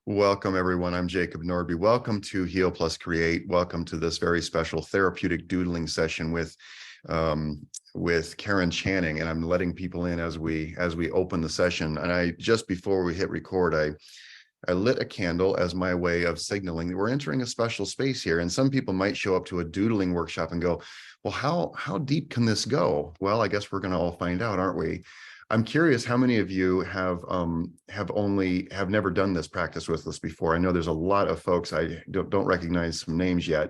Welcome, everyone. I'm Jacob Nordby. Welcome to Heal Plus Create. Welcome to this very special therapeutic doodling session with Carin Channing. And I'm letting people in as we open the session. And I just before we hit record, I lit a candle as my way of signaling that we're entering a special space here. And some people might show up to a doodling workshop and go, well, how deep can this go? Well, I guess we're going to all find out, aren't we? I'm curious how many of you have never done this practice with us before. I know there's a lot of folks I don't recognize some names yet,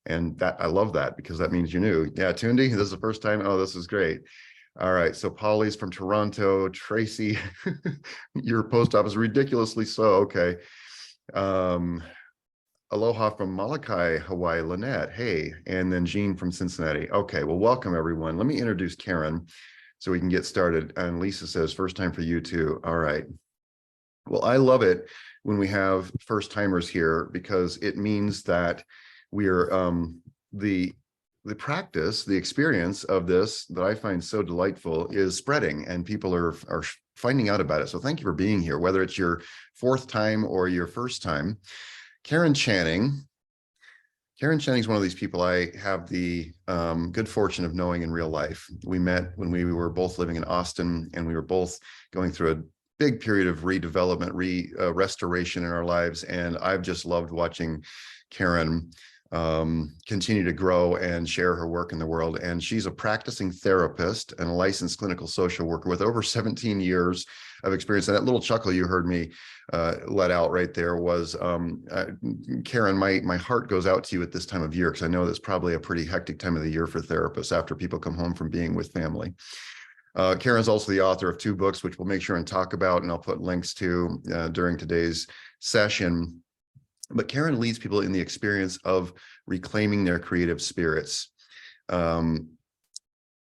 and that I love that because that means you're new. Yeah, Tundi, this is the first time. Oh, this is great. All right, so Polly's from Toronto. Tracy, your post office ridiculously so. Okay. Aloha from Molokai, Hawaii, Lynette. Hey, and then Jean from Cincinnati. Okay, well, welcome everyone. Let me introduce Carin so we can get started. And Lisa says, first time for you too. All right. Well, I love it when we have first timers here because it means that we're the practice, the experience of this that I find so delightful is spreading and people are finding out about it. So thank you for being here, whether it's your fourth time or your first time. Carin Channing is one of these people I have the good fortune of knowing in real life. We met when we were both living in Austin, and we were both going through a big period of redevelopment, restoration in our lives. And I've just loved watching Carin continue to grow and share her work in the world. And she's a practicing therapist and a licensed clinical social worker with over 17 years of experience. And that little chuckle you heard me let out right there was, Carin, my heart goes out to you at this time of year, because I know that's probably a pretty hectic time of the year for therapists after people come home from being with family. Carin's also the author of 2 books, which we'll make sure and talk about, and I'll put links to during today's session. But Carin leads people in the experience of reclaiming their creative spirits.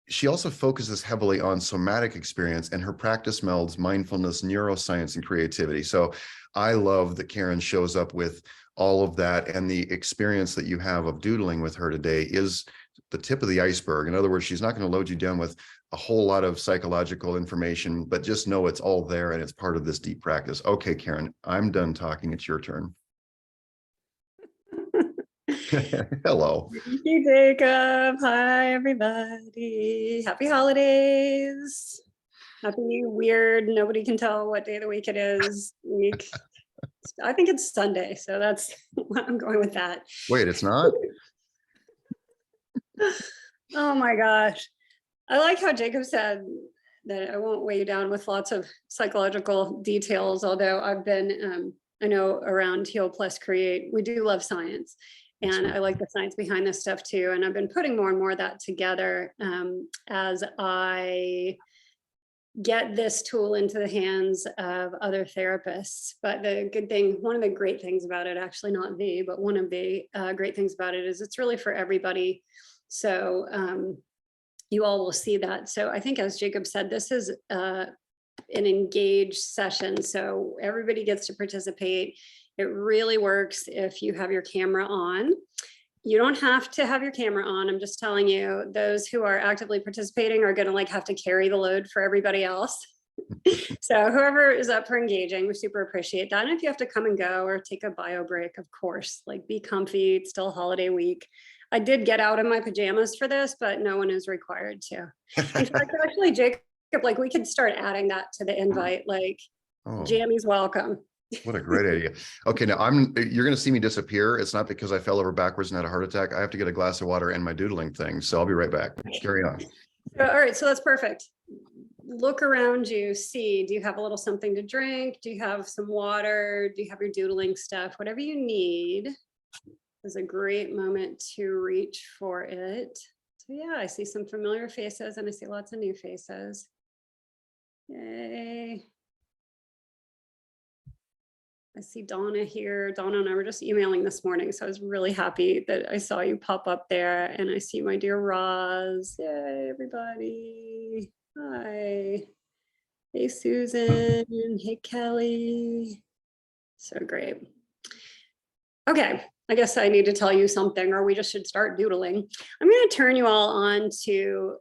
She also focuses heavily on somatic experience, and her practice melds mindfulness, neuroscience, and creativity. So I love that Carin shows up with all of that, and the experience that you have of doodling with her today is the tip of the iceberg. In other words, she's not going to load you down with a whole lot of psychological information, but just know it's all there and it's part of this deep practice. Okay, Carin, I'm done talking. It's your turn. Hello. Thank you, Jacob. Hi, everybody. Happy holidays. Happy weird, nobody can tell what day of the week it is week. I think it's Sunday, so that's I'm going with that. Wait, it's not? Oh my gosh. I like how Jacob said that I won't weigh you down with lots of psychological details, although I've been, I know around Heal Plus Create, we do love science. And I like the science behind this stuff too. And I've been putting more and more of that together as I get this tool into the hands of other therapists. But the good thing, one of the great things about it, actually not the, but one of the great things about it is it's really for everybody. So you all will see that. So I think, as Jacob said, this is an engaged session. So everybody gets to participate. It really works if you have your camera on. You don't have to have your camera on. I'm just telling you, those who are actively participating are going to have to carry the load for everybody else. So whoever is up for engaging, we super appreciate that. And if you have to come and go or take a bio break, of course, be comfy. It's still holiday week. I did get out in my pajamas for this, but no one is required to. In fact, actually, Jacob, we could start adding that to the invite, Jammies welcome. What a great idea. Okay, now you're going to see me disappear. It's not because I fell over backwards and had a heart attack. I have to get a glass of water and my doodling thing. So I'll be right back. Carry on. All right, so that's perfect. Look around you, see, do you have a little something to drink? Do you have some water? Do you have your doodling stuff? Whatever you need is a great moment to reach for it. So yeah, I see some familiar faces and I see lots of new faces. Yay. I see Donna here. Donna and I were just emailing this morning, so I was really happy that I saw you pop up there. And I see my dear Roz. Yay, everybody. Hi. Hey, Susan. Hey, Kelly. So great. Okay, I guess I need to tell you something, or we just should start doodling. I'm going to turn you all on to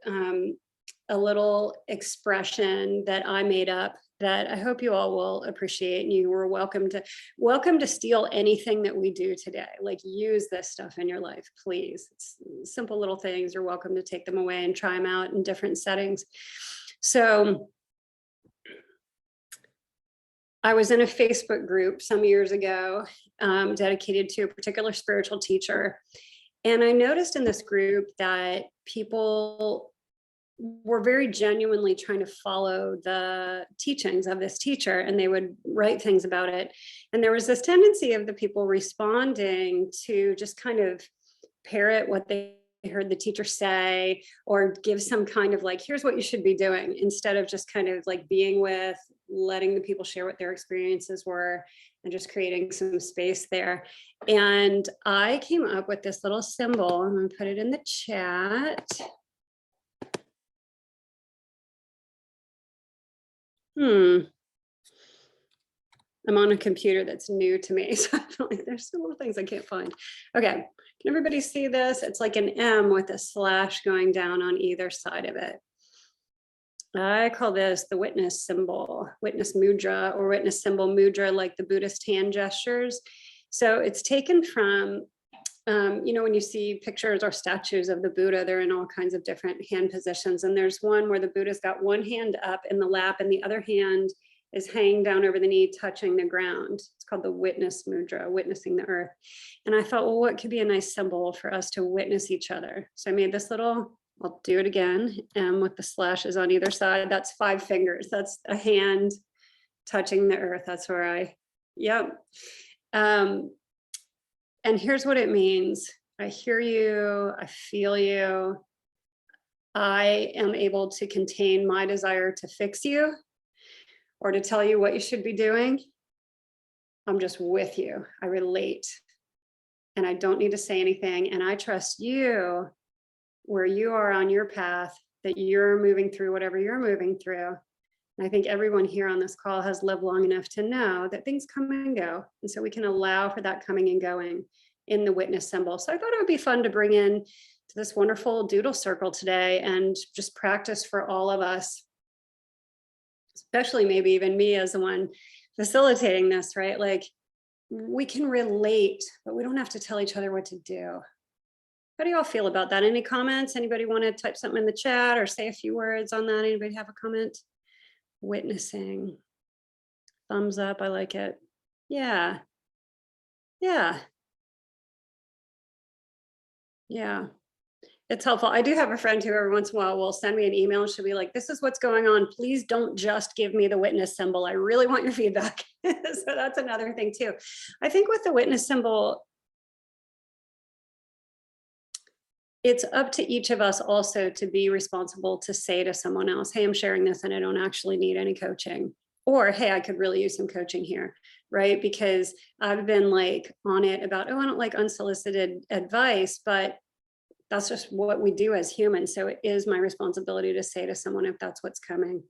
a little expression that I made up that I hope you all will appreciate, and you are welcome to steal anything that we do today. Like, use this stuff in your life, please. It's simple little things. You're welcome to take them away and try them out in different settings. So I was in a Facebook group some years ago, dedicated to a particular spiritual teacher. And I noticed in this group that people were very genuinely trying to follow the teachings of this teacher, and they would write things about it. And there was this tendency of the people responding to just kind of parrot what they heard the teacher say, or give some kind of like, here's what you should be doing, instead of just kind of like being with, letting the people share what their experiences were, and just creating some space there. And I came up with this little symbol. I'm going to put it in the chat. I'm on a computer that's new to me, so I feel like there's some little things I can't find. Okay, can everybody see this? It's like an M with a slash going down on either side of it. I call this the witness symbol, witness mudra, or witness symbol mudra, like the Buddhist hand gestures. So it's taken from, when you see pictures or statues of the Buddha, they're in all kinds of different hand positions. And there's one where the Buddha's got one hand up in the lap and the other hand is hanging down over the knee, touching the ground. It's called the witness mudra, witnessing the earth. And I thought, well, what could be a nice symbol for us to witness each other? So I made this little, I'll do it again, with the slashes on either side. That's 5 fingers. That's a hand touching the earth. That's where yep. And here's what it means. I hear you, I feel you. I am able to contain my desire to fix you or to tell you what you should be doing. I'm just with you. I relate. And I don't need to say anything. And I trust you where you are on your path, that you're moving through whatever you're moving through. And I think everyone here on this call has lived long enough to know that things come and go. And so we can allow for that coming and going in the witness symbol. So I thought it would be fun to bring in to this wonderful doodle circle today and just practice for all of us, especially maybe even me as the one facilitating this, right? Like, we can relate, but we don't have to tell each other what to do. How do you all feel about that? Any comments? Anybody want to type something in the chat or say a few words on that? Anybody have a comment? Witnessing. Thumbs up. I like it. Yeah. Yeah. Yeah. It's helpful. I do have a friend who every once in a while will send me an email and she'll be like, this is what's going on. Please don't just give me the witness symbol. I really want your feedback. So that's another thing too. I think with the witness symbol, it's up to each of us also to be responsible to say to someone else, hey, I'm sharing this and I don't actually need any coaching. Or, hey, I could really use some coaching here, right? Because I've been like on it about, oh, I don't like unsolicited advice, but that's just what we do as humans. So it is my responsibility to say to someone if that's what's coming.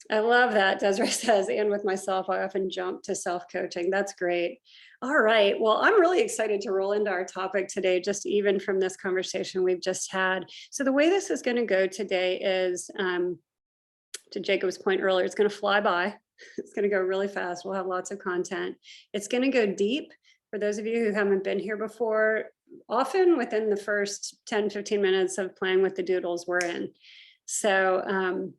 I love that. Desiree says, and with myself, I often jump to self-coaching. That's great. All right. Well, I'm really excited to roll into our topic today, just even from this conversation we've just had. So the way this is going to go today is, to Jacob's point earlier, it's going to fly by. It's going to go really fast. We'll have lots of content. It's going to go deep. For those of you who haven't been here before, often within the first 10, 15 minutes of playing with the doodles we're in. So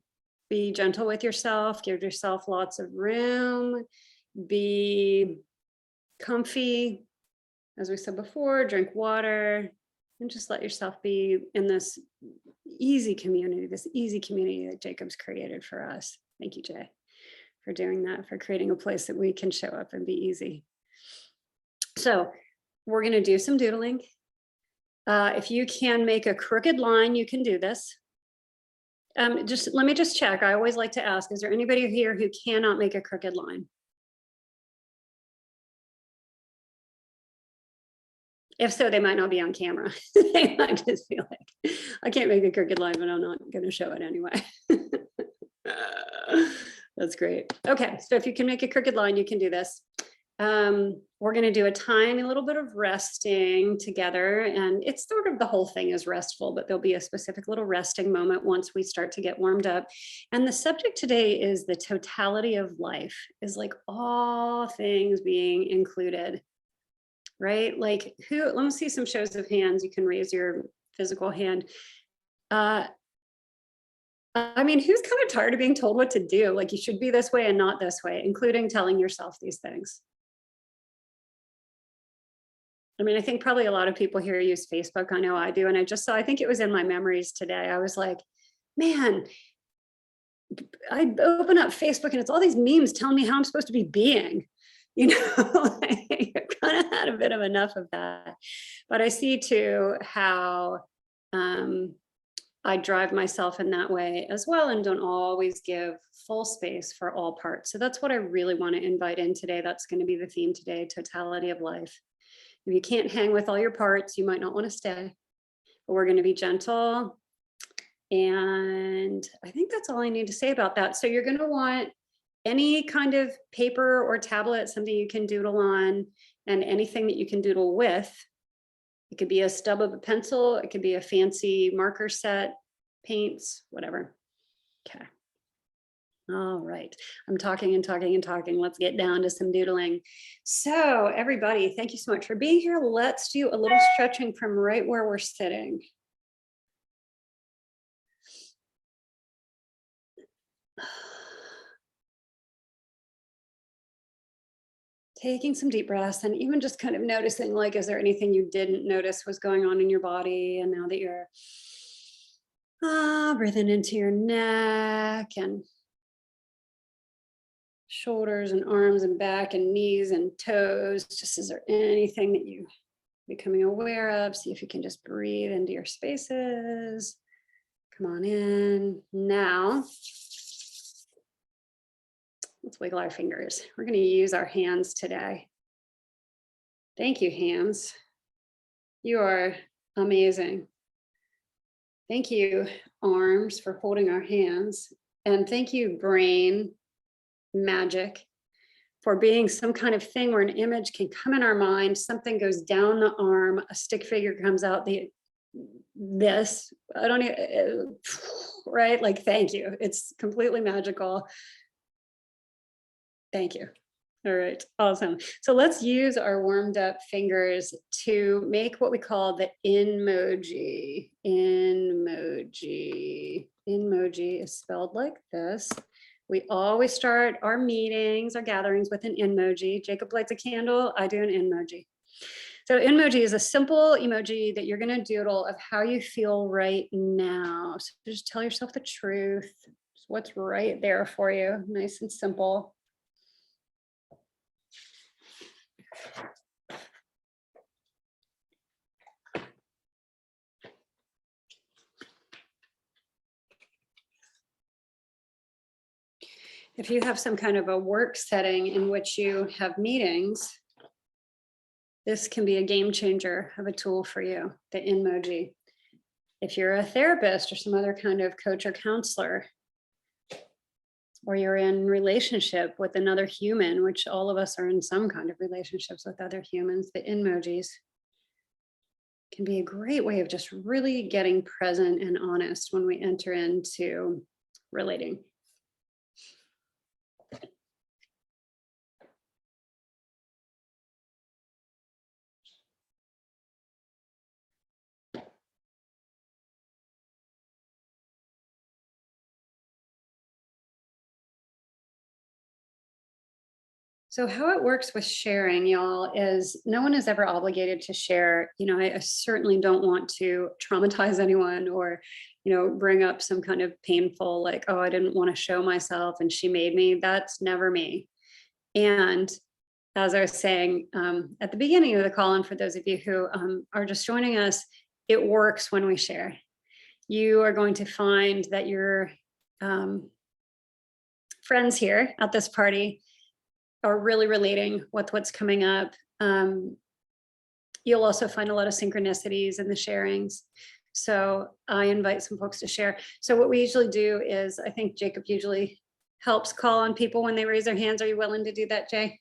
be gentle with yourself, give yourself lots of room, be comfy. As we said before, drink water, and just let yourself be in this easy community that Jacob's created for us. Thank you, Jay, for doing that, for creating a place that we can show up and be easy. So we're going to do some doodling. If you can make a crooked line, you can do this. Let me just check. I always like to ask, is there anybody here who cannot make a crooked line? If so, they might not be on camera. They might just feel like, I can't make a crooked line, but I'm not going to show it anyway. That's great. Okay, so if you can make a crooked line, you can do this. We're going to do a tiny little bit of resting together, and it's sort of the whole thing is restful, but there'll be a specific little resting moment once we start to get warmed up. And the subject today is the totality of life, is like all things being included, right? Like let me see some shows of hands. You can raise your physical hand. I mean, who's kind of tired of being told what to do? Like you should be this way and not this way, including telling yourself these things. I mean, I think probably a lot of people here use Facebook. I know I do. And I just saw, I think it was in my memories today. I was like, man, I open up Facebook and it's all these memes telling me how I'm supposed to be being, you know, I kind of had a bit of enough of that. But I see too how I drive myself in that way as well, and don't always give full space for all parts. So that's what I really want to invite in today. That's going to be the theme today, totality of life. If you can't hang with all your parts, you might not want to stay, but we're going to be gentle. And I think that's all I need to say about that. So you're going to want any kind of paper or tablet, something you can doodle on, and anything that you can doodle with. It could be a stub of a pencil. It could be a fancy marker set, paints, whatever. Okay. All right. I'm talking and talking and talking. Let's get down to some doodling. So everybody, thank you so much for being here. Let's do a little stretching from right where we're sitting. Taking some deep breaths and even just kind of noticing, like, is there anything you didn't notice was going on in your body? And now that you're breathing into your neck and shoulders and arms and back and knees and toes, just is there anything that you becoming aware of? See if you can just breathe into your spaces. Come on in. Now, let's wiggle our fingers. We're going to use our hands today. Thank you, hands. You are amazing. Thank you, arms, for holding our hands. And thank you, brain, magic, for being some kind of thing where an image can come in our mind, something goes down the arm, a stick figure comes out, this, I don't even, right? Like, thank you. It's completely magical. Thank you. All right, awesome. So let's use our warmed up fingers to make what we call the inmoji. Inmoji. Inmoji is spelled like this. We always start our meetings, our gatherings with an emoji. Jacob lights a candle, I do an emoji. So emoji is a simple emoji that you're going to doodle of how you feel right now. So just tell yourself the truth. Just what's right there for you. Nice and simple. If you have some kind of a work setting in which you have meetings, this can be a game changer of a tool for you, the Inmoji. If you're a therapist or some other kind of coach or counselor, or you're in relationship with another human, which all of us are in some kind of relationships with other humans, the Inmojis can be a great way of just really getting present and honest when we enter into relating. So how it works with sharing, y'all, is no one is ever obligated to share. You know, I certainly don't want to traumatize anyone or, you know, bring up some kind of painful, like, oh, I didn't want to show myself and she made me. That's never me. And as I was saying at the beginning of the call, and for those of you who are just joining us, it works when we share. You are going to find that your friends here at this party are really relating with what's coming up. You'll also find a lot of synchronicities in the sharings. So I invite some folks to share. So what we usually do is, I think Jacob usually helps call on people when they raise their hands. Are you willing to do that, Jay?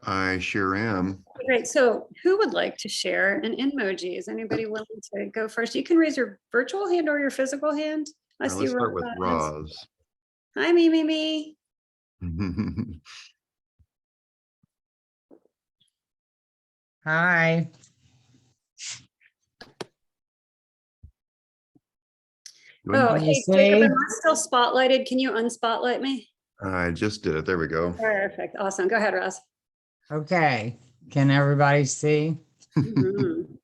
I sure am. Great. So who would like to share an emoji? Is anybody willing to go first? You can raise your virtual hand or your physical hand. I see Let's start with Roz. Roz. Hi, me. Hi. Oh, Can you hey, Jacob, see? am I still spotlighted? Can you unspotlight me? I just did it. There we go. Perfect. Awesome. Go ahead, Roz. Okay. Can everybody see? Mhm.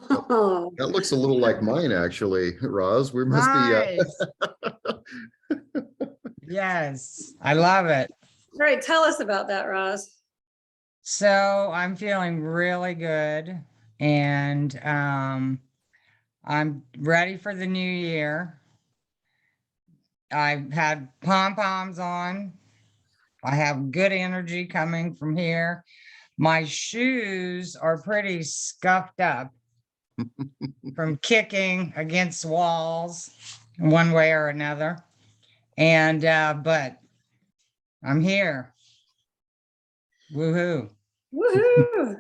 Oh, That looks a little like mine, actually, Roz. We must be. Nice. Yes, I love it. all right. Tell us about that, Roz. So I'm feeling really good and I'm ready for the new year. I've had pom-poms on. I have good energy coming from here. My shoes are pretty scuffed up from kicking against walls one way or another. And but I'm here. Woohoo. Woohoo.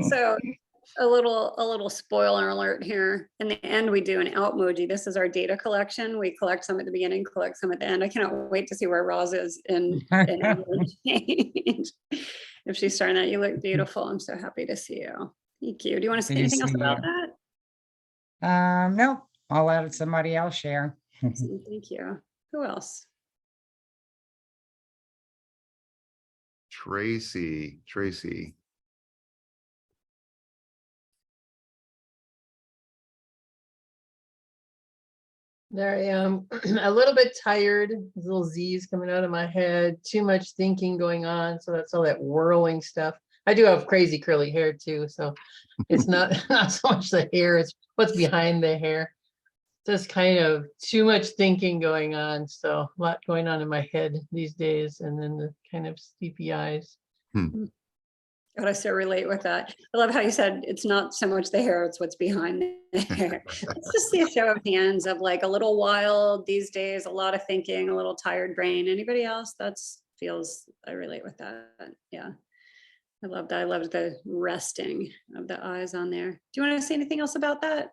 So a little spoiler alert here. In the end, we do an outmoji. This is our data collection. We collect some at the beginning, collect some at the end. I cannot wait to see where Roz is in change. If she's starting that, you look beautiful. I'm so happy to see you. Thank you. Do you want to say Good to anything else see about you. that? No, I'll let somebody else share. Awesome, thank you. Who else? Tracy. There I am, a little bit tired, little Z's coming out of my head, too much thinking going on. So that's all that whirling stuff. I do have crazy curly hair too. So it's not, not so much the hair, it's what's behind the hair. Just kind of too much thinking going on. So a lot going on in my head these days. And then the kind of sleepy eyes. God, I so relate with that. I love how you said it's not so much the hair, it's what's behind the hair. Let's just see a show of hands of like a little wild these days, a lot of thinking, a little tired brain. Anybody else? I relate with that. Yeah. I love that. I love the resting of the eyes on there. Do you want to say anything else about that?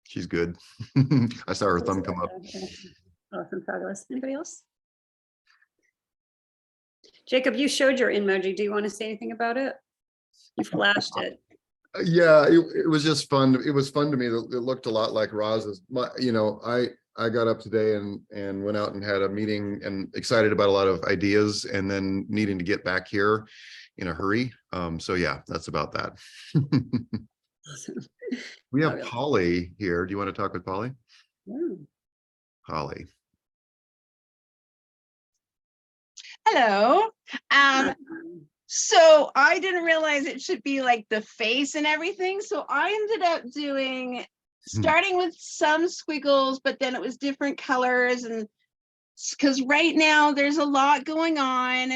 She's good. I saw her thumb come up. Awesome, fabulous. Anybody else? Jacob, you showed your emoji. Do you want to say anything about it? You flashed it. Yeah, it was just fun. It was fun to me. It looked a lot like Roz's. I got up today and went out and had a meeting and excited about a lot of ideas and then needing to get back here in a hurry. So yeah, that's about that. We have Polly here. Do you want to talk with Polly? Yeah. Polly. Hello. So I didn't realize it should be like the face and everything. So I ended up starting with some squiggles, but then it was different colors. And because right now there's a lot going on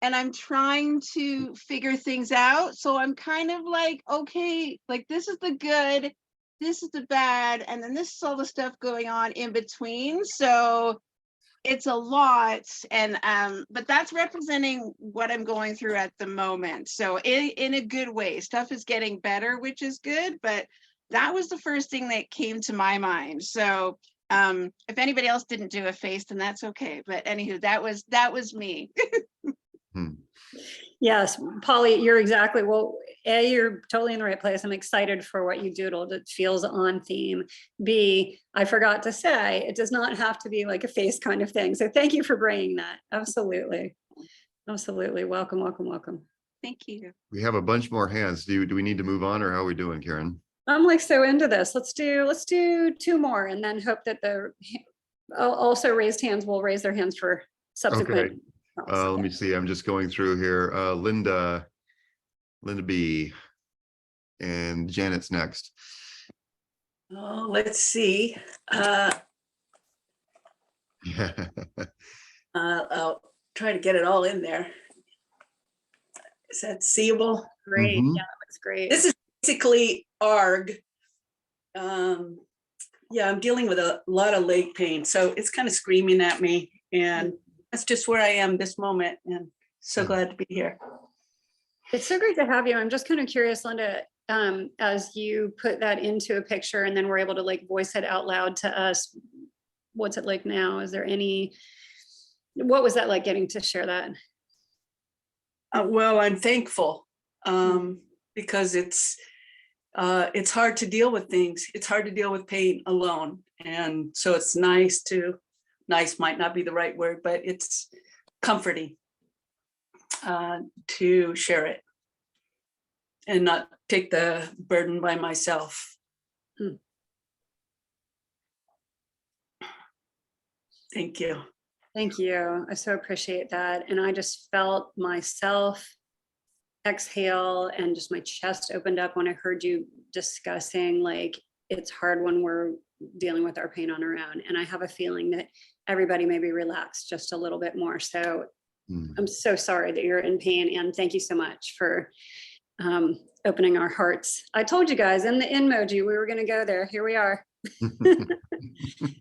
and I'm trying to figure things out. So I'm kind of like, okay, like this is the good, this is the bad, and then this is all the stuff going on in between. So it's a lot, and but that's representing what I'm going through at the moment. So in a good way, stuff is getting better, which is good, but that was the first thing that came to my mind. So if anybody else didn't do a face, then that's okay. But anywho, that was me. Yes, Polly, you're exactly, well, A, you're totally in the right place. I'm excited for what you doodled. It feels on theme. B, I forgot to say, it does not have to be like a face kind of thing. So thank you for bringing that. Absolutely. Absolutely. Welcome. Thank you. We have a bunch more hands. Do we need to move on, or how are we doing, Carin? I'm like so into this. Let's do two more and then hope that the also raised hands will raise their hands for subsequent. Okay. Let me see. I'm just going through here. Linda B. And Janet's next. Oh, let's see. I'll try to get it all in there. Is that seeable? Great. Mhm. Yeah, that looks great. This is basically ARG. Yeah, I'm dealing with a lot of leg pain, so it's kind of screaming at me, and that's just where I am this moment, and so glad to be here. It's so great to have you. I'm just kind of curious, Linda, as you put that into a picture and then we're able to like voice it out loud to us, what's it like now? Is there what was that like getting to share that? Well, I'm thankful because it's hard to deal with things. It's hard to deal with pain alone. And so it's nice might not be the right word, but it's comforting to share it and not take the burden by myself. Thank you. Thank you. I so appreciate that. And I just felt myself exhale and just my chest opened up when I heard you discussing like it's hard when we're dealing with our pain on our own. And I have a feeling that everybody may be relaxed just a little bit more. So I'm so sorry that you're in pain. And thank you so much for opening our hearts. I told you guys in the emoji, we were going to go there. Here we are.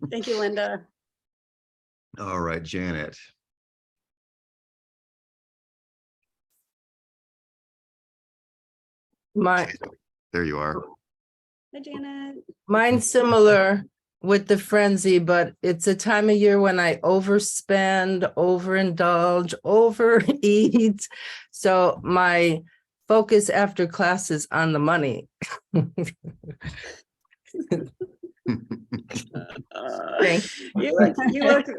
Thank you, Linda. All right, Janet. There you are. Hi, Janet. Mine's similar with the frenzy, but it's a time of year when I overspend, overindulge, overeat. So my focus after class is on the money. Thank You look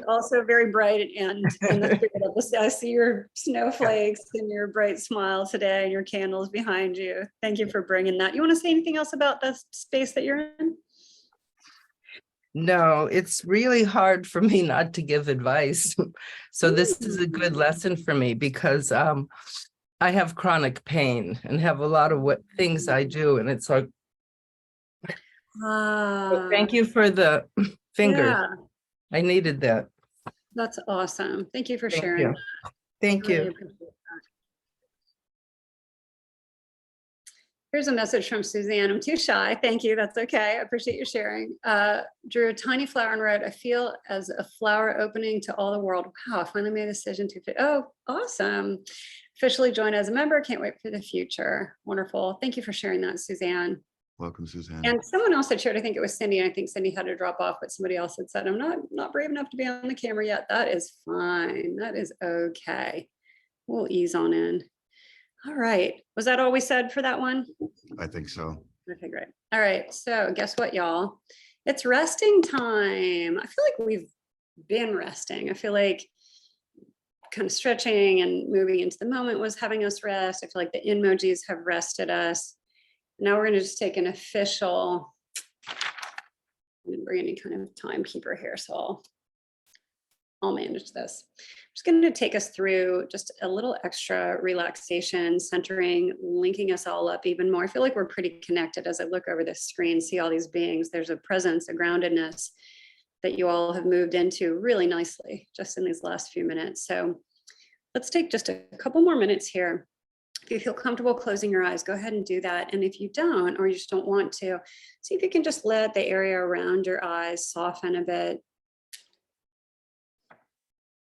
also very bright and in the spirit of this. I see your snowflakes and your bright smile today and your candles behind you. Thank you for bringing that. You want to say anything else about the space that you're in? No, it's really hard for me not to give advice. So this is a good lesson for me because I have chronic pain and have a lot of things I do. And it's like, so thank you for the finger. Yeah, I needed that. that's awesome. Thank you for Thank sharing. you. Thank Really you. appreciate that. Here's a message from Suzanne. I'm too shy. Thank you. That's okay. I appreciate you sharing. Drew a tiny flower and wrote, I feel as a flower opening to all the world. Wow, I finally made a decision to fit. Oh, awesome. Officially joined as a member. Can't wait for the future. Wonderful. Thank you for sharing that, Suzanne. Welcome, Suzanne. And someone else had shared, I think it was Cindy, and I think Cindy had to drop off, but somebody else had said, I'm not brave enough to be on the camera yet. That is fine. That is okay. We'll ease on in. All right. Was that all we said for that one? I think so. Okay, great. All right. So guess what, y'all? It's resting time. I feel like we've been resting. I feel like kind of stretching and moving into the moment was having us rest. I feel like the emojis have rested us. Now we're going to just take an official, I didn't bring any kind of timekeeper here, so I'll manage this. I'm just going to take us through just a little extra relaxation, centering, linking us all up even more. I feel like we're pretty connected as I look over this screen, see all these beings. There's a presence, a groundedness that you all have moved into really nicely just in these last few minutes. So let's take just a couple more minutes here. If you feel comfortable closing your eyes, go ahead and do that. And if you don't, or you just don't want to, see if you can just let the area around your eyes soften a bit.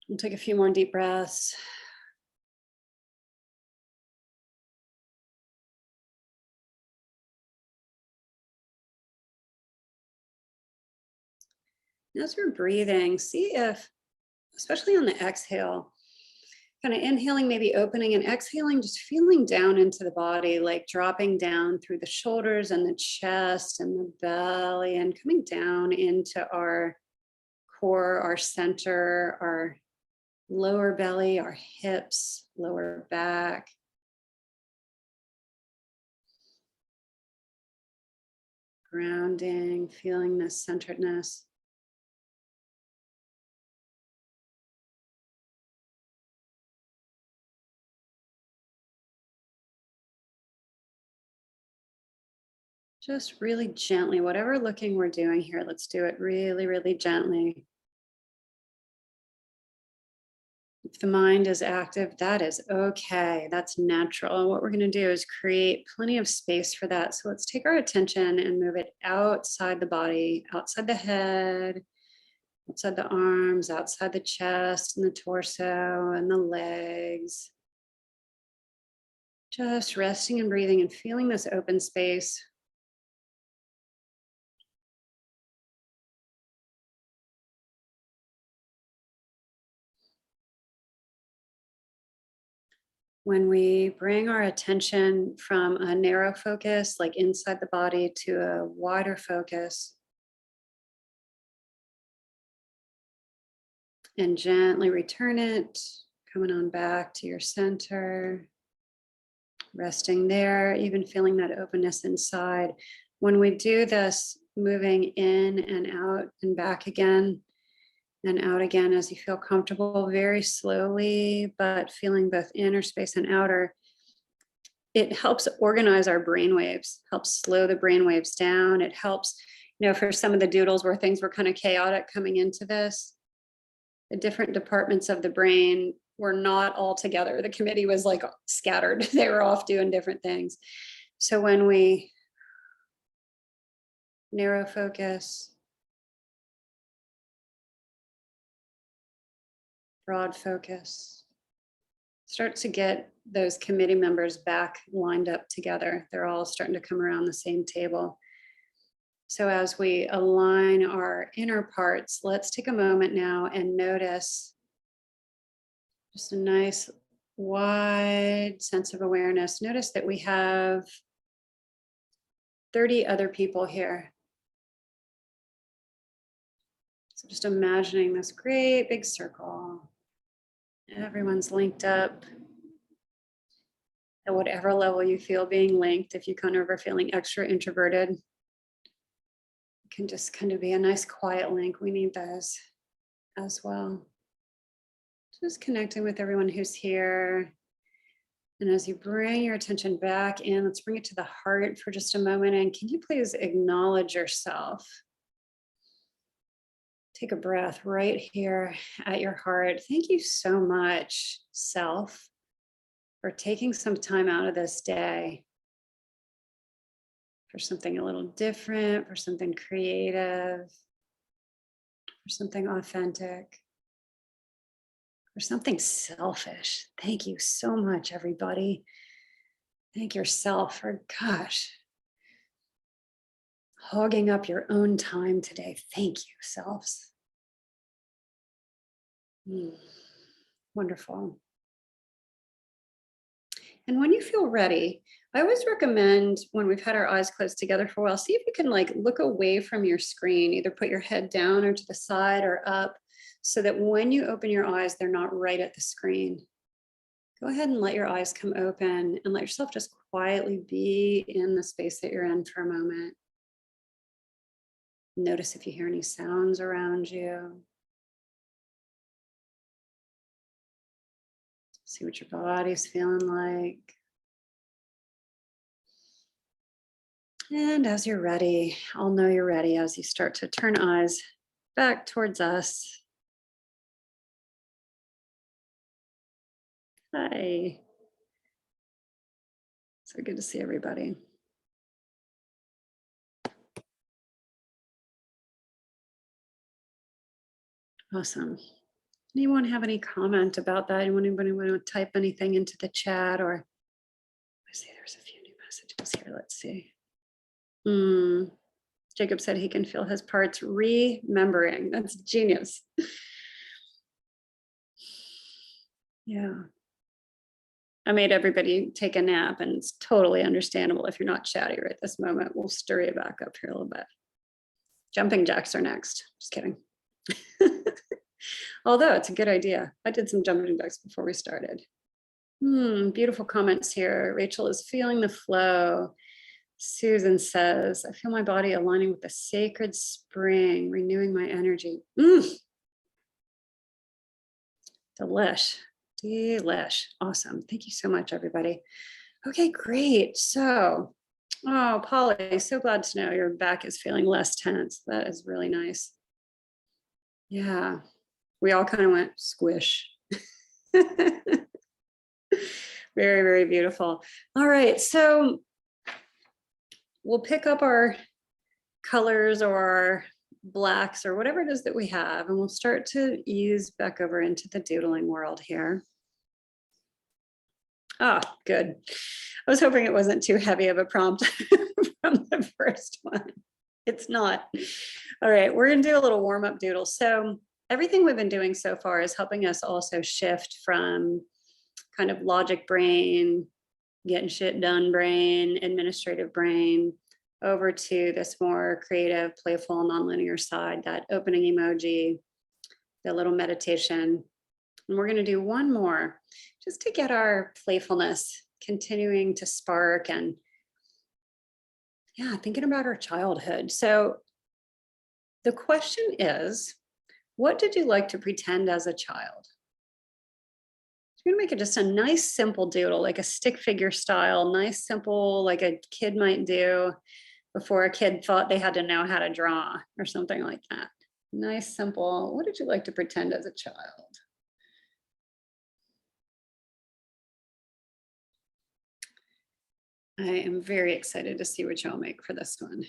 We'll take a few more deep breaths. As you're breathing, see if, especially on the exhale, kind of inhaling, maybe opening and exhaling, just feeling down into the body, like dropping down through the shoulders and the chest and the belly and coming down into our core, our center, our lower belly, our hips, lower back. Grounding, feeling this centeredness. Just really gently, whatever looking we're doing here, let's do it really, really gently. If the mind is active, that is okay. That's natural. What we're going to do is create plenty of space for that. So let's take our attention and move it outside the body, outside the head, outside the arms, outside the chest and the torso and the legs. Just resting and breathing and feeling this open space. When we bring our attention from a narrow focus, like inside the body, to a wider focus, and gently return it, coming on back to your center, resting there, even feeling that openness inside. When we do this, moving in and out and back again, and out again as you feel comfortable, very slowly, but feeling both inner space and outer. It helps organize our brain waves, helps slow the brain waves down. It helps, for some of the doodles where things were kind of chaotic coming into this, the different departments of the brain were not all together. The committee was like scattered. They were off doing different things. So when we narrow focus, broad focus, start to get those committee members back lined up together. They're all starting to come around the same table. So as we align our inner parts, let's take a moment now and notice just a nice wide sense of awareness. Notice that we have 30 other people here. So just imagining this great big circle. Everyone's linked up at whatever level you feel being linked. If you kind of are feeling extra introverted, it can just kind of be a nice quiet link. We need those as well. Just connecting with everyone who's here. And as you bring your attention back in, let's bring it to the heart for just a moment. And can you please acknowledge yourself? Take a breath right here at your heart. Thank you so much, self, for taking some time out of this day for something a little different, for something creative, for something authentic, for something selfish. Thank you so much, everybody. Thank yourself for, hogging up your own time today. Thank you, selves. Wonderful. And when you feel ready, I always recommend, when we've had our eyes closed together for a while, see if you can look away from your screen, either put your head down or to the side or up, so that when you open your eyes, they're not right at the screen. Go ahead and let your eyes come open and let yourself just quietly be in the space that you're in for a moment. Notice if you hear any sounds around you. See what your body's feeling like. And as you're ready, I'll know you're ready as you start to turn eyes back towards us. Hi. So good to see everybody. Awesome. Anyone have any comment about that? Anybody want to type anything into the chat? Or I see there's a few new messages here. Let's see. Jacob said he can feel his parts remembering. That's genius. Yeah. I made everybody take a nap, and it's totally understandable if you're not chatty right this moment. We'll stir you back up here a little bit. Jumping jacks are next. Just kidding. Although it's a good idea. I did some jumping jacks before we started. Beautiful comments here. Rachel is feeling the flow. Susan says, I feel my body aligning with the sacred spring, renewing my energy. Delish. Awesome. Thank you so much, everybody. Okay, great. So, Polly, so glad to know your back is feeling less tense. That is really nice. Yeah, we all kind of went squish. Very, very beautiful. All right, so we'll pick up our colors or our blacks or whatever it is that we have, and we'll start to ease back over into the doodling world here. Oh, good. I was hoping it wasn't too heavy of a prompt from the first one. It's not. All right, we're gonna do a little warm-up doodle. So everything we've been doing so far is helping us also shift from kind of logic brain, getting shit done brain, administrative brain, over to this more creative, playful, nonlinear side, that opening emoji, the little meditation. And we're gonna do one more just to get our playfulness continuing to spark and yeah, thinking about our childhood. So the question is, what did you like to pretend as a child? We're gonna make it just a nice, simple doodle, like a stick figure style, nice, simple, like a kid might do before a kid thought they had to know how to draw or something like that. Nice, simple. What did you like to pretend as a child? I am very excited to see what y'all make for this one.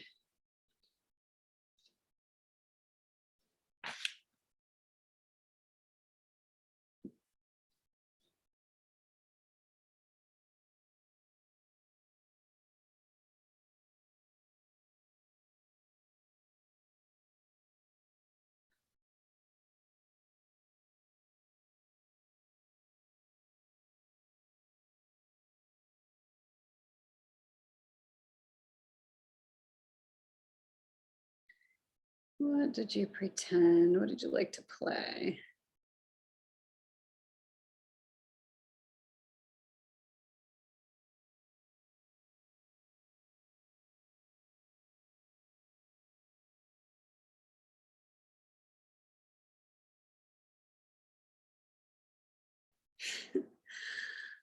What did you pretend? What did you like to play?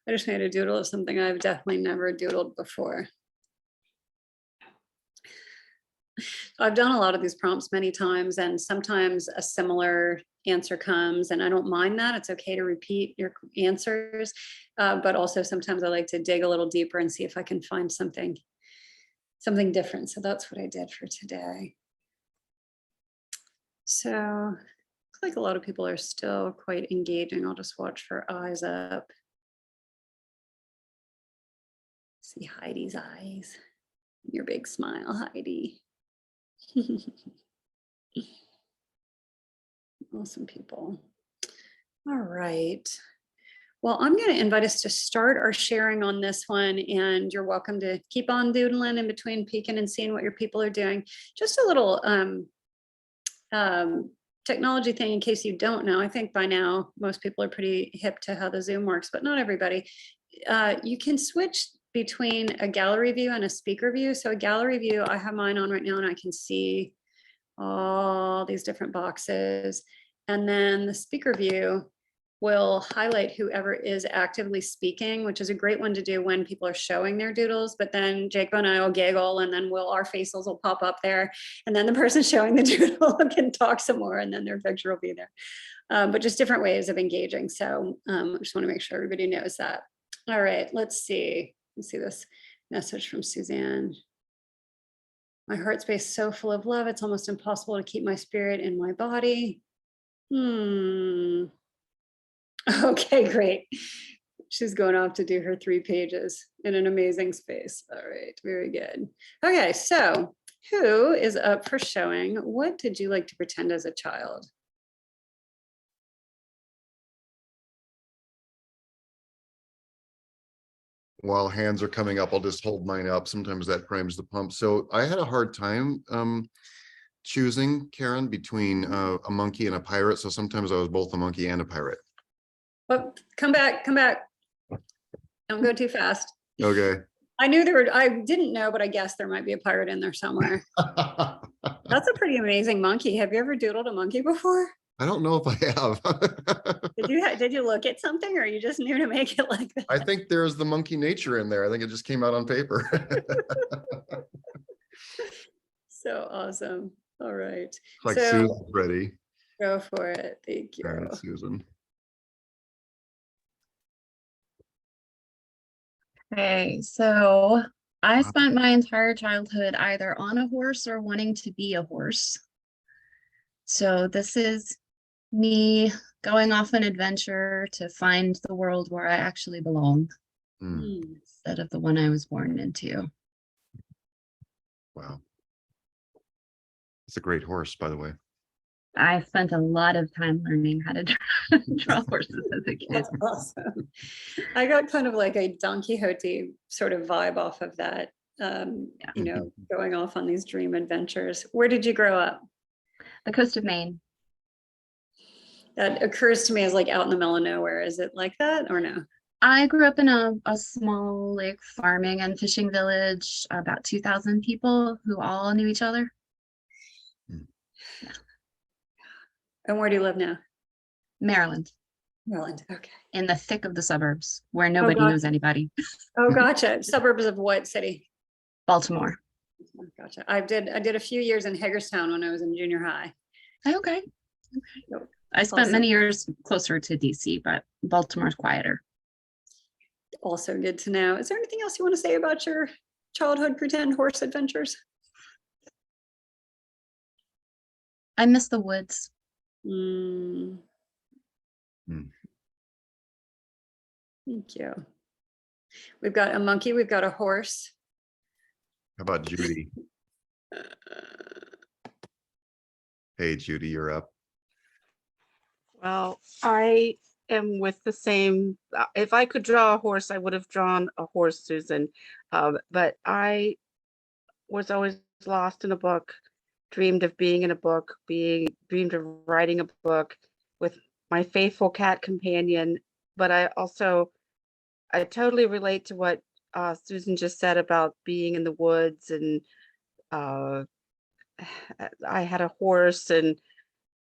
I just made a doodle of something I've definitely never doodled before. I've done a lot of these prompts many times, and sometimes a similar answer comes, and I don't mind that. It's okay to repeat your answers, but also sometimes I like to dig a little deeper and see if I can find something different. So that's what I did for today. So looks like a lot of people are still quite engaging. I'll just watch for eyes up. See Heidi's eyes. Your big smile, Heidi. Awesome people. All right. Well, I'm going to invite us to start our sharing on this one, and you're welcome to keep on doodling in between, peeking and seeing what your people are doing. Just a little technology thing in case you don't know. I think by now most people are pretty hip to how the Zoom works, but not everybody. You can switch between a gallery view and a speaker view. So a gallery view, I have mine on right now and I can see all these different boxes. And then the speaker view will highlight whoever is actively speaking, which is a great one to do when people are showing their doodles. But then Jacob and I will giggle, and then our faces will pop up there. And then the person showing the doodle can talk some more, and then their picture will be there. But just different ways of engaging. So I just want to make sure everybody knows that. All right, let's see. Let's see this message from Suzanne. My heart space so full of love, it's almost impossible to keep my spirit in my body. Okay, great. She's going off to do her 3 pages in an amazing space. All right, very good. Okay, so who is up for showing? What did you like to pretend as a child? While hands are coming up, I'll just hold mine up. Sometimes that primes the pump. So I had a hard time choosing, Carin, between a monkey and a pirate. So sometimes I was both a monkey and a pirate. Well, come back, come back. Don't go too fast. Okay. I didn't know, but I guess there might be a pirate in there somewhere. That's a pretty amazing monkey. Have you ever doodled a monkey before? I don't know if I have. Did you look at something, or you just knew to make it like that? I think there's the monkey nature in there. I think it just came out on paper. So awesome. All right. Like So Susan's ready. go for it. Thank All you. right, Susan. Okay, so I spent my entire childhood either on a horse or wanting to be a horse. So this is me going off an adventure to find the world where I actually belong Hmm, instead of the one I was born into. wow. It's a great horse, by the way. I spent a lot of time learning how to draw horses as a kid. That's awesome. I got kind of like a Don Quixote sort of vibe off of that. You know, going off on these dream adventures. Where did you grow up? The coast of Maine. That occurs to me as like out in the middle of nowhere. Is it like that or no? I grew up in a small like farming and fishing village, about 2,000 people who all knew each other. And where do you live now? Maryland, Maryland. Okay. in the thick of the suburbs where nobody gotcha. knows anybody. Oh, gotcha. Suburbs of what city? Baltimore. Oh, gotcha. I did a few years in Hagerstown when I was in junior high. Okay. Yep. I spent Awesome. many years closer to DC, but Baltimore's quieter. Also good to know. Is there anything else you want to say about your childhood pretend horse adventures? I miss the woods. Mm. Hmm. Thank you. We've got a monkey, we've got a horse. How about Judy? Hey, Judy, you're up. Well, I am with the same, if I could draw a horse, I would have drawn a horse, Susan. But I was always lost in a book, dreamed of being in a book, dreamed of writing a book with my faithful cat companion. But I totally relate to what Susan just said about being in the woods, and I had a horse, and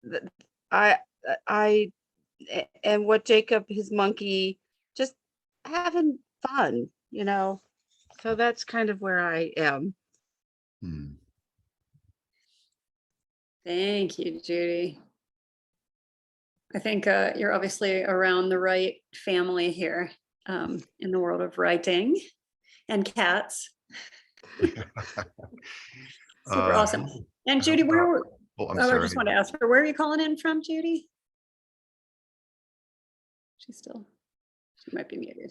th- I and what Jacob, his monkey, just having fun, you know. So that's kind of where I am. Hmm. Thank you, Judy. I think you're obviously around the right family here in the world of writing and cats. Super awesome. And Judy, where? Oh, I'm I sorry. just want to ask her, where are you calling in from, Judy? She might be muted.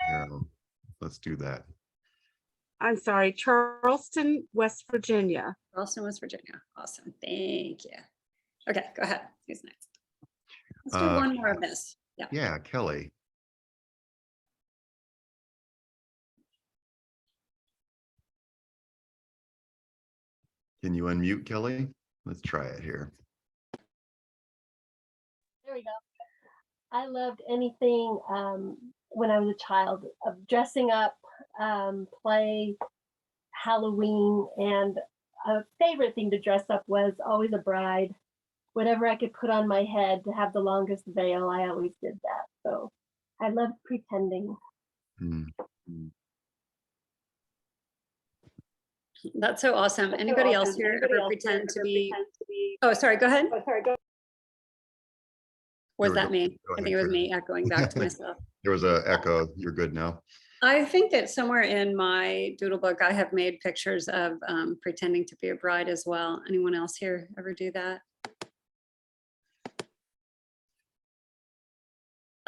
Yeah, let's do that. I'm sorry, Charleston, West Virginia. Charleston, West Virginia. Awesome. Thank you. Okay, go ahead. Who's next? Let's do one more of this. Yeah. Yeah, Kelly. Can you unmute Kelly? Let's try it here. There we go. I loved anything when I was a child of dressing up, play, Halloween, and a favorite thing to dress up was always a bride. Whatever I could put on my head to have the longest veil, I always did that. So I loved pretending. Hmm. That's so awesome. Anybody else here ever pretend to be? Oh, sorry, go ahead. Was that me? Go I ahead, think it was Karen. me echoing back to myself. There was an echo. You're good now. I think that somewhere in my doodle book, I have made pictures of pretending to be a bride as well. Anyone else here ever do that?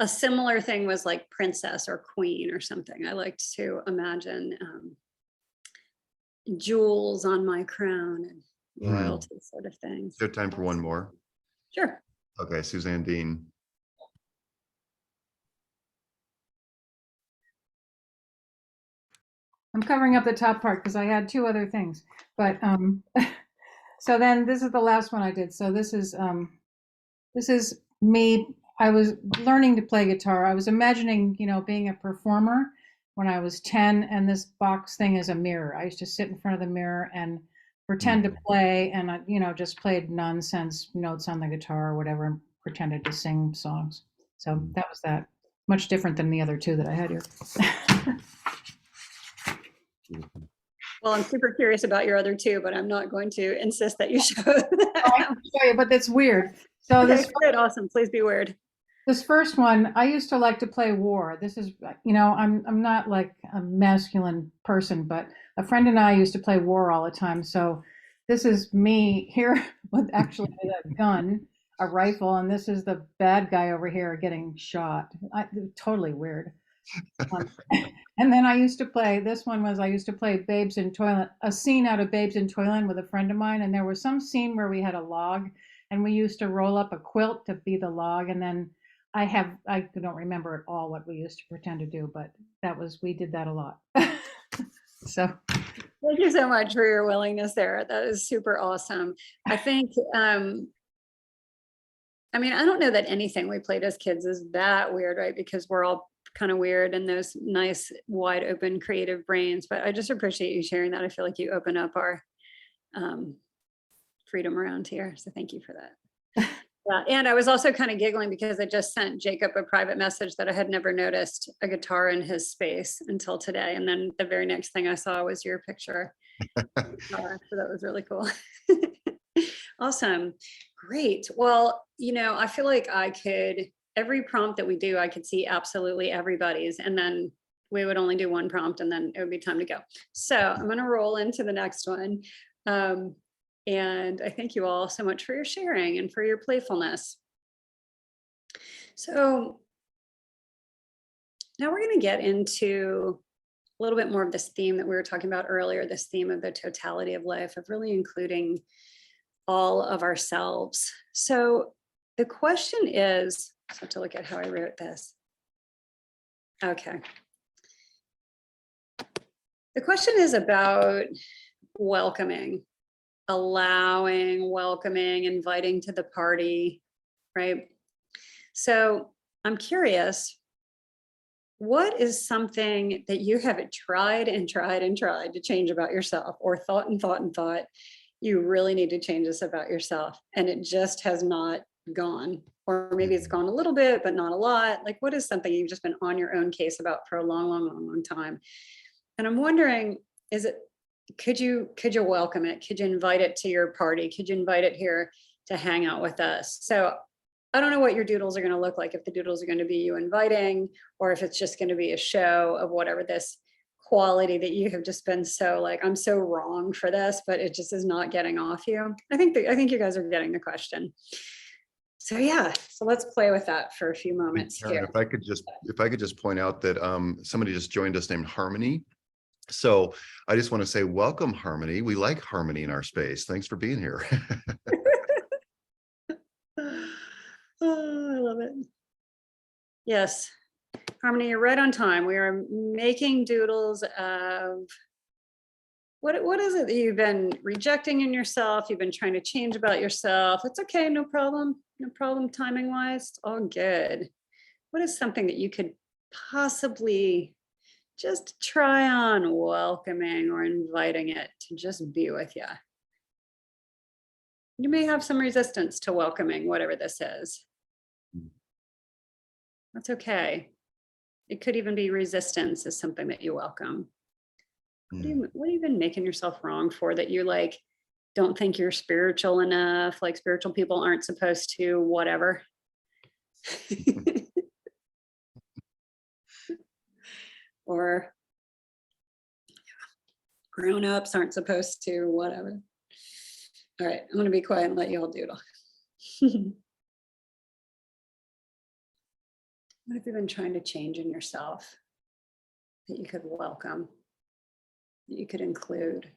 A similar thing was like princess or queen or something. I liked to imagine jewels on my crown and royalty sort of things. Is there time for one more? Sure. Okay, Suzanne Dean. I'm covering up the top part because I had two other things, but so then this is the last one I did. So this is me. I was learning to play guitar. I was imagining, being a performer when I was 10, and this box thing is a mirror. I used to sit in front of the mirror and pretend to play, and I, just played nonsense notes on the guitar or whatever, and pretended to sing songs. So that was that. Much different than the other two that I had here. Well, I'm super curious about your other two, but I'm not going to insist that you show I them. can show you, but that's weird. So Okay, this good, awesome. Please be weird. This first one, I used to like to play war. This is, I'm not like a masculine person, but a friend and I used to play war all the time. So this is me here with actually with a gun, a rifle, and this is the bad guy over here getting shot. Totally weird. Um, and then I used to play, this one was, I used to play Babes in Toyland, a scene out of Babes in Toyland with a friend of mine. And there was some scene where we had a log and we used to roll up a quilt to be the log. And then I don't remember at all what we used to pretend to do, but we did that a lot. So Thank you so much for your willingness there. That is super awesome. I think, I mean, I don't know that anything we played as kids is that weird, right? Because we're all kind of weird and those nice, wide open, creative brains. But I just appreciate you sharing that. I feel like you open up our freedom around here. So thank you for that. Yeah, and I was also kind of giggling because I just sent Jacob a private message that I had never noticed a guitar in his space until today. And then the very next thing I saw was your picture. So that was really cool. Awesome. Great. Well, I feel like every prompt that we do, I could see absolutely everybody's, and then we would only do one prompt and then it would be time to go. So I'm going to roll into the next one. And I thank you all so much for your sharing and for your playfulness. So now we're going to get into a little bit more of this theme that we were talking about earlier, this theme of the totality of life, of really including all of ourselves. So the question is, I have to look at how I wrote this. Okay. The question is about welcoming, allowing, welcoming, inviting to the party, right? So I'm curious, what is something that you have tried and tried and tried to change about yourself, or thought and thought and thought, you really need to change this about yourself, and it just has not gone? Or maybe it's gone a little bit, but not a lot. Like, what is something you've just been on your own case about for a long, long, long, long time? And I'm wondering, could you welcome it? Could you invite it to your party? Could you invite it here to hang out with us? So I don't know what your doodles are going to look like, if the doodles are going to be you inviting, or if it's just going to be a show of whatever this quality that you have just been so like, I'm so wrong for this, but it just is not getting off you. I think you guys are getting the question. So yeah, so let's play with that for a few moments Carin, here. if I could just point out that somebody just joined us named Harmony. So I just want to say, welcome, Harmony. We like harmony in our space. Thanks for being here. Oh, I love it. Yes, Harmony, you're right on time. We are making doodles of what is it that you've been rejecting in yourself? You've been trying to change about yourself. It's okay, no problem. No problem timing wise. It's all good. What is something that you could possibly just try on welcoming or inviting it to just be with you? You may have some resistance to welcoming whatever this is. That's okay. It could even be resistance is something that you welcome. What have you been making yourself wrong for, that you like don't think you're spiritual enough, like spiritual people aren't supposed to whatever? Or grown-ups aren't supposed to whatever. All right, I'm going to be quiet and let you all doodle. What have you been trying to change in yourself that you could welcome, that you could include?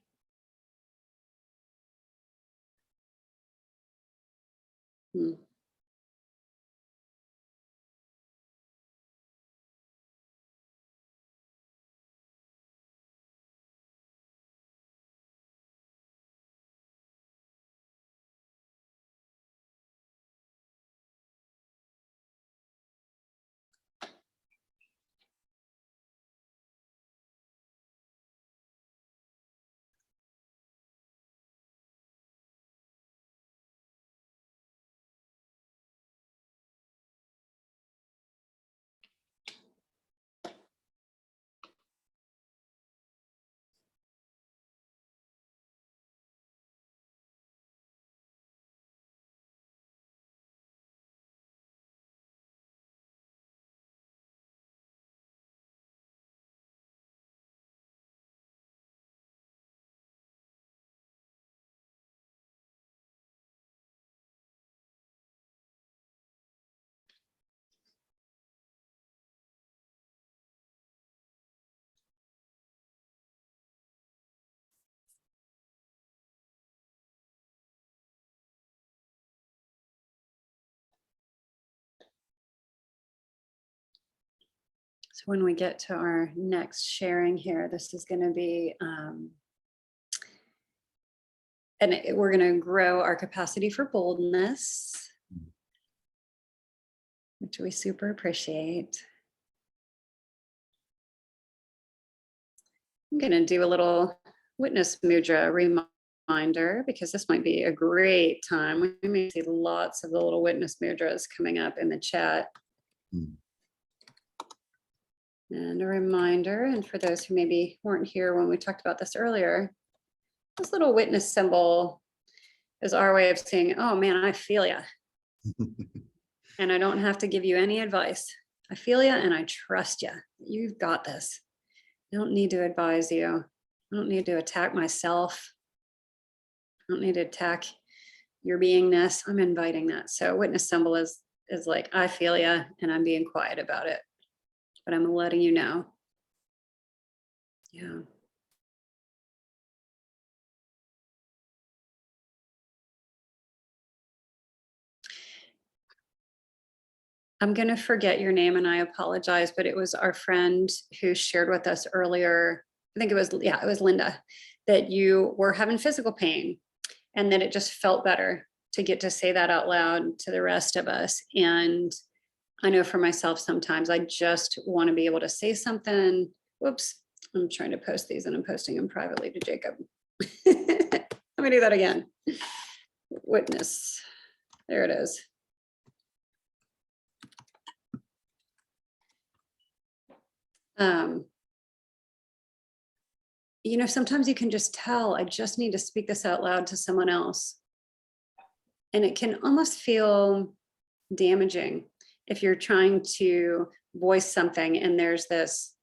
So when we get to our next sharing here, this is going to be, we're going to grow our capacity for boldness, which we super appreciate. I'm going to do a little witness mudra reminder, because this might be a great time. We may see lots of the little witness mudras coming up in the chat. And a reminder, and for those who maybe weren't here when we talked about this earlier, this little witness symbol is our way of saying, oh man, I feel ya. And I don't have to give you any advice. I feel ya and I trust ya. You've got this. I don't need to advise you. I don't need to attack myself. I don't need to attack your beingness. I'm inviting that. So witness symbol is like, I feel ya and I'm being quiet about it, but I'm letting you know. Yeah. I'm going to forget your name and I apologize, but it was our friend who shared with us earlier. I think it was Linda, that you were having physical pain and that it just felt better to get to say that out loud to the rest of us. And I know for myself, sometimes I just want to be able to say something. Whoops, I'm trying to post these and I'm posting them privately to Jacob. Let me do that again. Witness, there it is. You know, sometimes you can just tell, I just need to speak this out loud to someone else. And it can almost feel damaging if you're trying to voice something and there's this,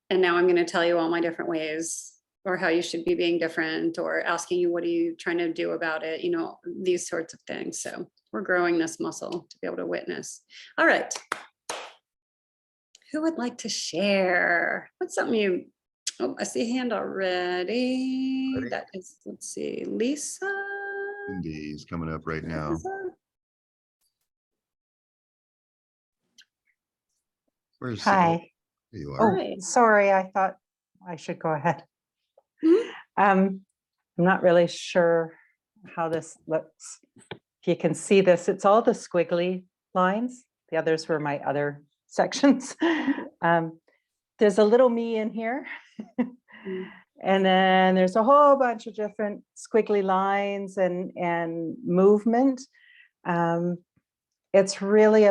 and now I'm going to tell you all my different ways, or how you should be being different, or asking you, what are you trying to do about it? You know, these sorts of things. So we're growing this muscle to be able to witness. All right. Who would like to share? What's something you, oh, I see a hand already. That is, let's see, Lisa. Cindy's coming up right now. Where's Cindy? Hi. There you Oh, are. Hi. sorry. I thought I should go ahead. Mhm. I'm not really sure how this looks. If you can see this, it's all the squiggly lines. The others were my other sections. There's a little me in here. And then there's a whole bunch of different squiggly lines and movement. It's really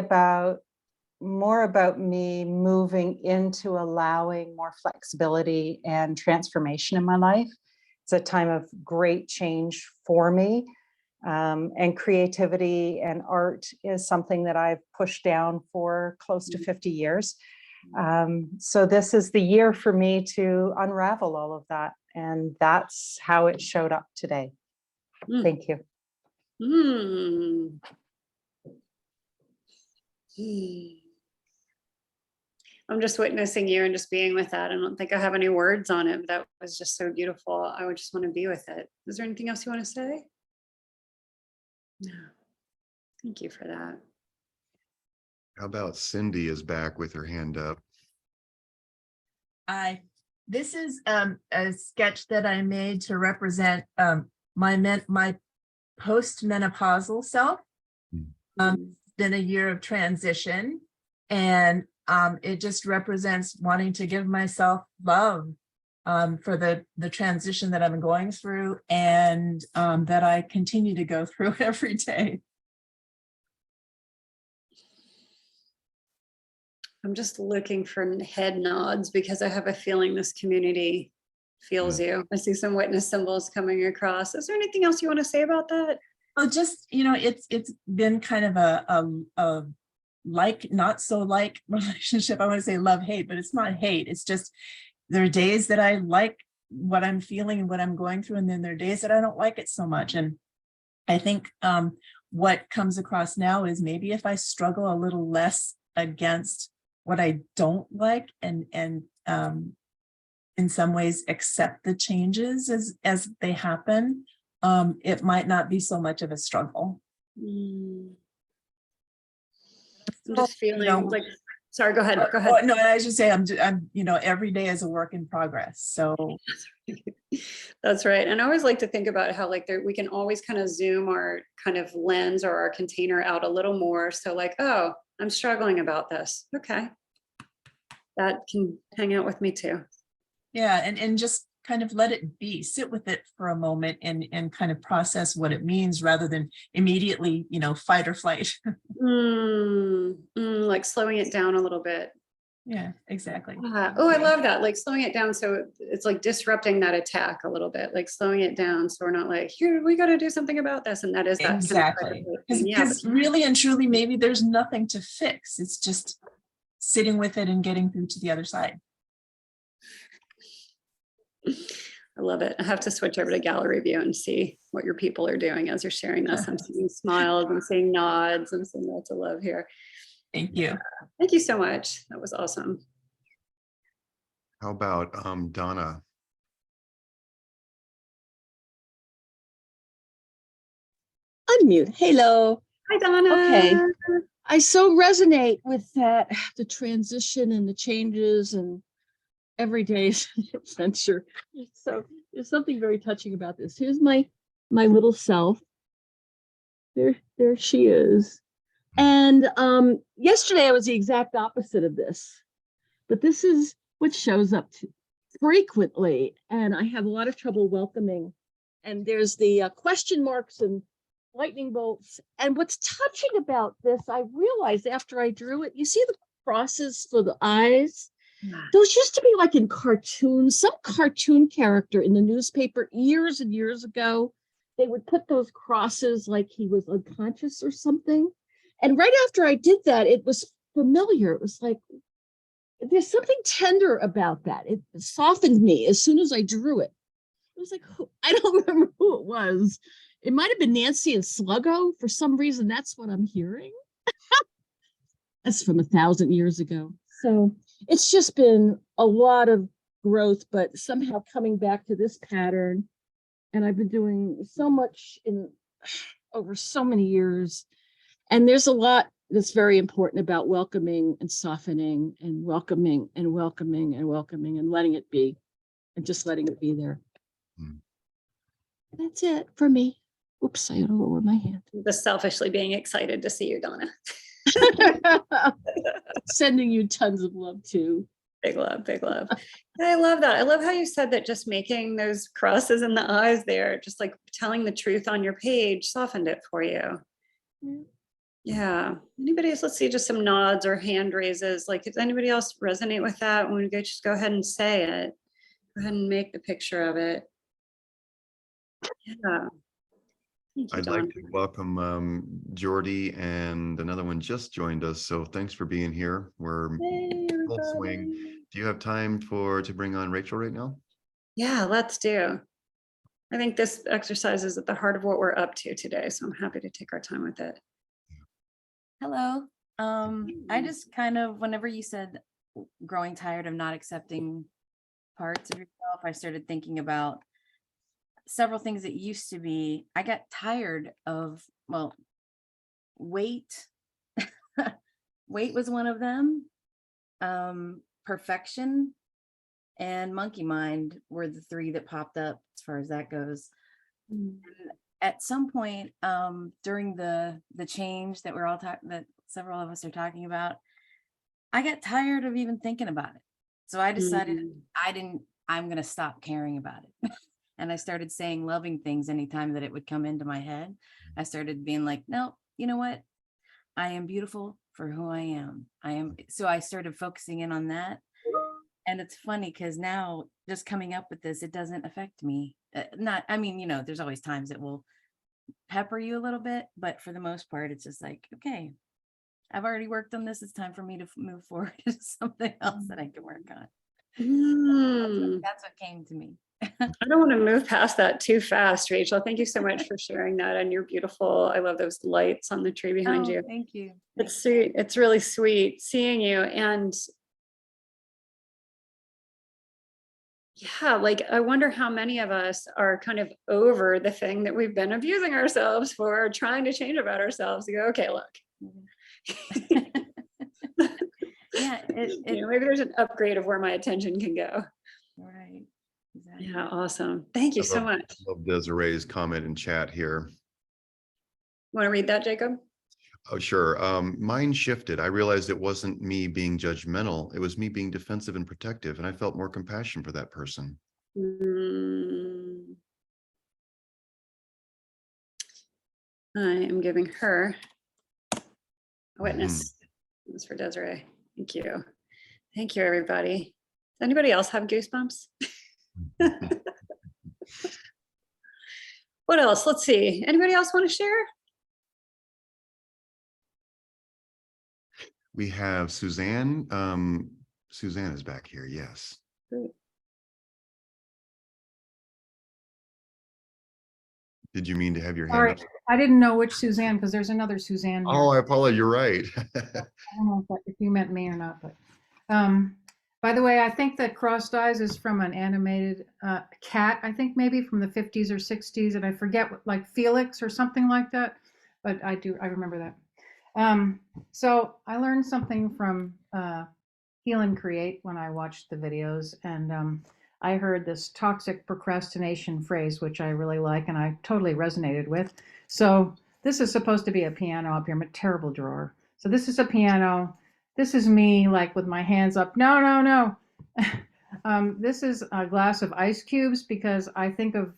more about me moving into allowing more flexibility and transformation in my life. It's a time of great change for me. And creativity and art is something that I've pushed down for close to 50 years. So this is the year for me to unravel all of that. And that's how it showed up today. Thank you. I'm just witnessing you and just being with that. I don't think I have any words on it, but that was just so beautiful. I would just want to be with it. Is there anything else you want to say? No. Thank you for that. How about Cindy is back with her hand up? This is a sketch that I made to represent my post-menopausal self. It's been a year of transition, and it just represents wanting to give myself love for the transition that I've been going through, and that I continue to go through every day. I'm just looking for head nods because I have a feeling this community feels you. I see some witness symbols coming across. Is there anything else you want to say about that? Well, just, you know, it's been kind of a like, not so like relationship. I want to say love, hate, but it's not hate. It's just, there are days that I like what I'm feeling and what I'm going through. And then there are days that I don't like it so much. And I think what comes across now is maybe if I struggle a little less against what I don't like, and in some ways accept the changes as they happen, it might not be so much of a struggle. I'm just feeling like Sorry, go ahead, go Oh, ahead. no, I should say I'm, every day is a work in progress. So That's right. And I always like to think about how like we can always kind of zoom our kind of lens or our container out a little more. So like, oh, I'm struggling about this. Okay. That can hang out with me too. yeah, and just kind of let it be, sit with it for a moment and kind of process what it means rather than immediately, fight or flight. Like slowing it down a little bit. Yeah, exactly. Oh, I love that. Like slowing it down. So it's like disrupting that attack a little bit, like slowing it down. So we're not like, here, we got to do something about this. And that is that. Exactly. Yeah. Because really and truly, maybe there's nothing to fix. It's just sitting with it and getting through to the other side. I love it. I have to switch over to gallery view and see what your people are doing as you're sharing this. I'm seeing smiles, I'm seeing nods, I'm seeing lots of love here. Thank you. Thank you so much. That was awesome. How about Donna? Unmute. Hello. Hi, Donna. Okay. I so resonate with that, the transition and the changes and every day's adventure. So there's something very touching about this. Here's my little self. There she is. And yesterday I was the exact opposite of this, but this is what shows up frequently, and I have a lot of trouble welcoming. And there's the question marks and lightning bolts. And what's touching about this, I realized after I drew it, you see the crosses for the eyes? Those used to be like in cartoons, some cartoon character in the newspaper years and years ago. They would put those crosses like he was unconscious or something. And right after I did that, it was familiar. It was like, there's something tender about that. It softened me as soon as I drew it. It was like, I don't remember who it was. It might have been Nancy and Sluggo. For some reason, that's what I'm hearing. That's from 1,000 years ago. So it's just been a lot of growth, but somehow coming back to this pattern. And I've been doing so much over so many years. And there's a lot that's very important about welcoming and softening and welcoming and welcoming and welcoming and letting it be and just letting it be there. That's it for me. Oops, I gotta lower my hand. Just selfishly being excited to see you, Donna. Sending you tons of love too. Big love, big love. I love that. I love how you said that just making those crosses in the eyes there, just like telling the truth on your page, softened it for you. Yeah. Anybody else? Let's see, just some nods or hand raises. Like, does anybody else resonate with that? When we go, just go ahead and say it. Go ahead and make the picture of it. Yeah. Thank you, I'd Dawn. like to welcome Jordy, and another one just joined us. So thanks for being here. We're Hey, full swing. everybody. Do you have time to bring on Rachel right now? Yeah, let's do. I think this exercise is at the heart of what we're up to today. So I'm happy to take our time with it. Hello. I just kind of, whenever you said growing tired of not accepting parts of yourself, I started thinking about several things that used to be, I got tired of, well, weight. Weight was one of them. Perfection and monkey mind were the three that popped up as far as that goes. At some point during the change that we're all that several of us are talking about, I got tired of even thinking about it. So I decided I'm going to stop caring about it. And I started saying loving things anytime that it would come into my head. I started being like, no, you know what? I am beautiful for who I am. So I started focusing in on that. And it's funny because now just coming up with this, it doesn't affect me. There's always times it will pepper you a little bit, but for the most part, it's just like, okay, I've already worked on this. It's time for me to move forward to something else that I can work on. That's what came to me. I don't want to move past that too fast, Rachel. Thank you so much for sharing that. And you're beautiful. I love those lights on the tree behind you. Thank you. It's sweet. It's really sweet seeing you. And yeah, like I wonder how many of us are kind of over the thing that we've been abusing ourselves for, trying to change about ourselves. You go, okay, look. Yeah, You know, maybe there's an upgrade of where my attention can go. right. Exactly. Yeah, awesome. Thank you so much. Love Desiree's comment in chat here. Want to read that, Jacob? Oh, sure. Mine shifted. I realized it wasn't me being judgmental. It was me being defensive and protective. And I felt more compassion for that person. Mm. I am giving her a witness. This is for Desiree. Thank you. Thank you, everybody. Does anybody else have goosebumps? What else? Let's see. Anybody else want to share? We have Suzanne. Suzanne is back here. Yes. Great. Did you mean to have your All hand right, up? I didn't know which Suzanne, because there's another Suzanne here. Oh, I apologize. You're right. I don't know if you meant me or not, but by the way, I think that Crossed Eyes is from an animated cat, I think maybe from the 50s or 60s, and I forget what, like Felix or something like that, but I remember that. So I learned something from Heal and Create when I watched the videos, and I heard this toxic procrastination phrase, which I really like and I totally resonated with. So this is supposed to be a piano up here. I'm a terrible drawer. So this is a piano. This is me, like with my hands up. No, no, no. This is a glass of ice cubes, because I think of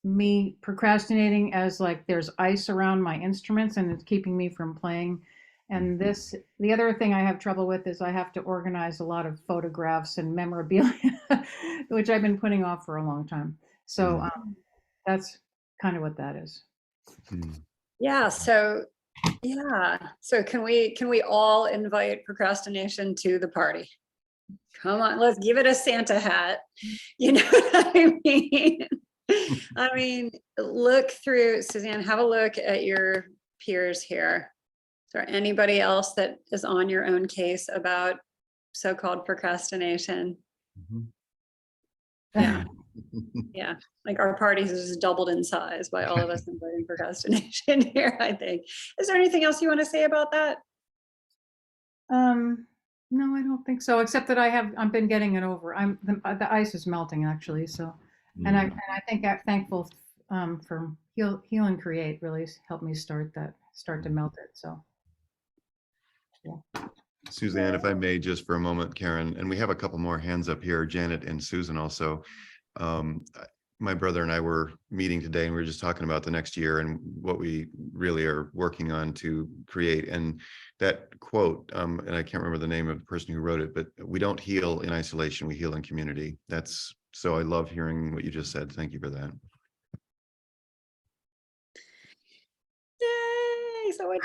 me procrastinating as like there's ice around my instruments and it's keeping me from playing. And the other thing I have trouble with is I have to organize a lot of photographs and memorabilia, which I've been putting off for a long time. So that's kind of what that is. Yeah. So can we all invite procrastination to the party? Come on, let's give it a Santa hat. You know what I mean? I mean, look through, Suzanne, have a look at your peers here. Is there anybody else that is on your own case about so-called procrastination? Yeah. Yeah. Like our parties is just doubled in size by all of us inviting procrastination here, I think. Is there anything else you want to say about that? No, I don't think so, except that I've been getting it over. The ice is melting actually. So, and I think I'm thankful for Heal and Create really helped me start to melt it. So. Yeah. Suzanne, if I may, just for a moment, Carin, and we have a couple more hands up here, Janet and Susan also. My brother and I were meeting today and we were just talking about the next year and what we really are working on to create. And that quote, and I can't remember the name of the person who wrote it, but we don't heal in isolation, we heal in community. So I love hearing what you just said. Thank you for that. Yay, so much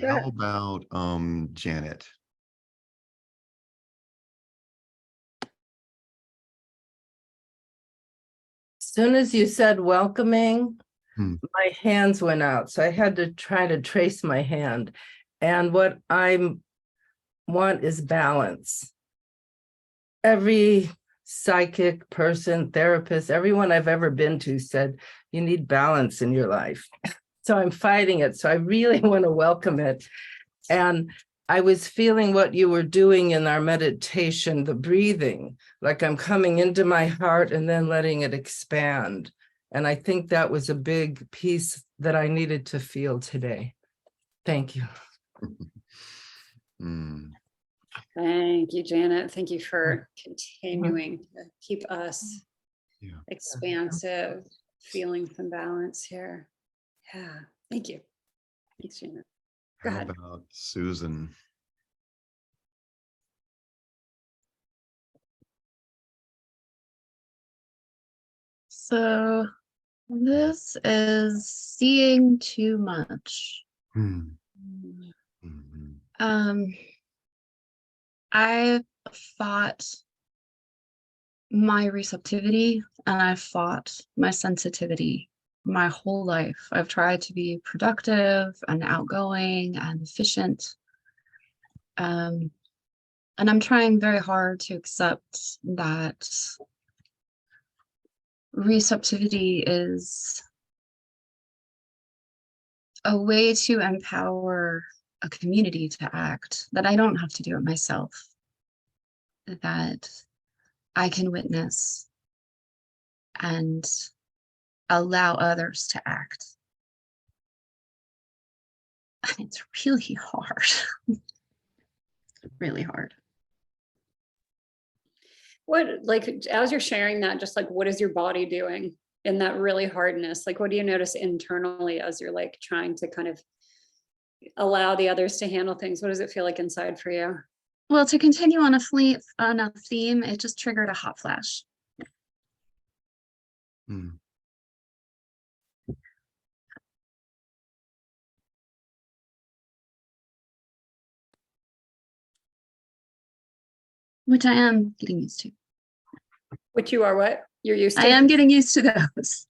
How about Janet? As soon as you said welcoming, my hands went out. So I had to try to trace my hand. And what I want is balance. Every psychic person, therapist, everyone I've ever been to said, you need balance in your life. So I'm fighting it. So I really want to welcome it. And I was feeling what you were doing in our meditation, the breathing, like I'm coming into my heart and then letting it expand. And I think that was a big piece that I needed to feel today. Thank you. Thank you, Janet. Thank you for continuing to keep us expansive, feeling some balance here. Yeah, thank you. Thanks, Janet. Go ahead. How about Susan? So this is seeing too much. I've fought my receptivity and I've fought my sensitivity my whole life. I've tried to be productive and outgoing and efficient. And I'm trying very hard to accept that receptivity is a way to empower a community to act, that I don't have to do it myself, that I can witness and allow others to act. And it's really hard. Really hard. What, like, as you're sharing that, just like, what is your body doing in that really hardness? Like, what do you notice internally as you're like trying to kind of allow the others to handle things? What does it feel like inside for you? Well, to continue on a theme, it just triggered a hot flash. Which I am getting used to. Which you are what? You're used to? I am getting used to those.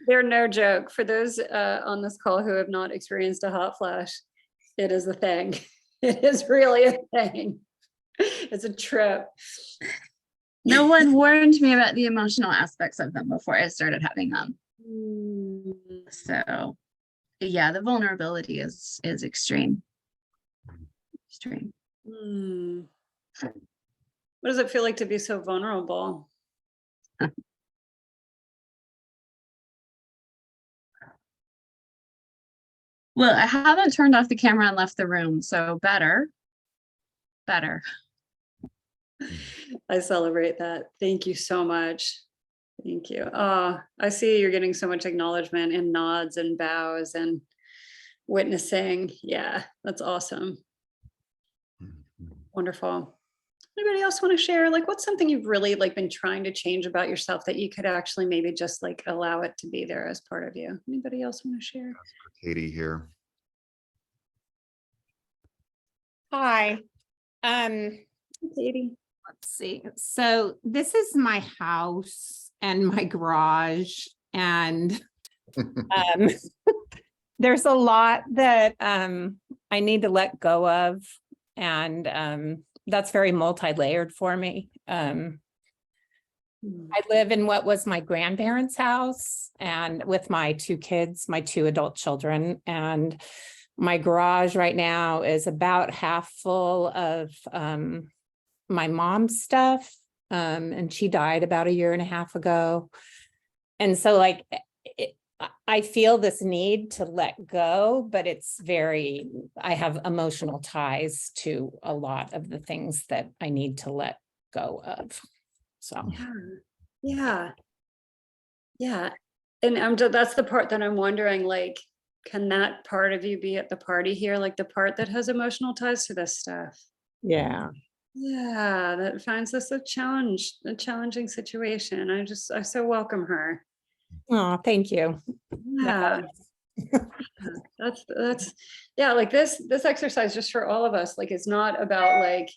They're no joke. For those on this call who have not experienced a hot flash, it is a thing. It is really a thing. It's a trip. No one warned me about the emotional aspects of them before I started having them. So yeah, the vulnerability is extreme. Extreme. What does it feel like to be so vulnerable? Well, I haven't turned off the camera and left the room, so better. I celebrate that. Thank you so much. Thank you. Oh, I see you're getting so much acknowledgement and nods and bows and witnessing. Yeah, that's awesome. Wonderful. Anybody else want to share? Like, what's something you've really like been trying to change about yourself that you could actually maybe just like allow it to be there as part of you? Anybody else want to share? Katie here. Hi. Katie. Let's see. So this is my house and my garage, and there's a lot that I need to let go of, and that's very multi-layered for me. I live in what was my grandparents' house, and with my two kids, my two adult children, and my garage right now is about half full of my mom's stuff, and she died about 1.5 years ago. And so like, I feel this need to let go, but it's I have emotional ties to a lot of the things that I need to let go of. So. Yeah. And that's the part that I'm wondering, like, can that part of you be at the party here? Like the part that has emotional ties to this stuff? Yeah. Yeah, that finds this a challenging situation. I so welcome her. Oh, thank you. Yeah. That's yeah, like this exercise just for all of us, like it's not about like,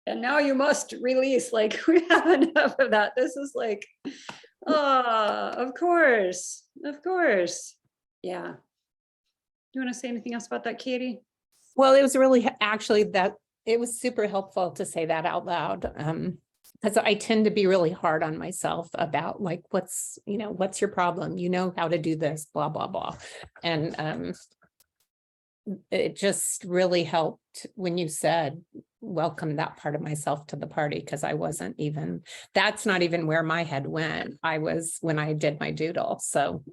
and now you must release, like we have enough of that. This is like, of course. Yeah. Do you want to say anything else about that, Katie? Well, it was really actually that it was super helpful to say that out loud. Because I tend to be really hard on myself about like, what's your problem? You know how to do this, blah, blah, blah. And it just really helped when you said, welcome that part of myself to the party, because that's not even where my head went. I was when I did my doodle. So,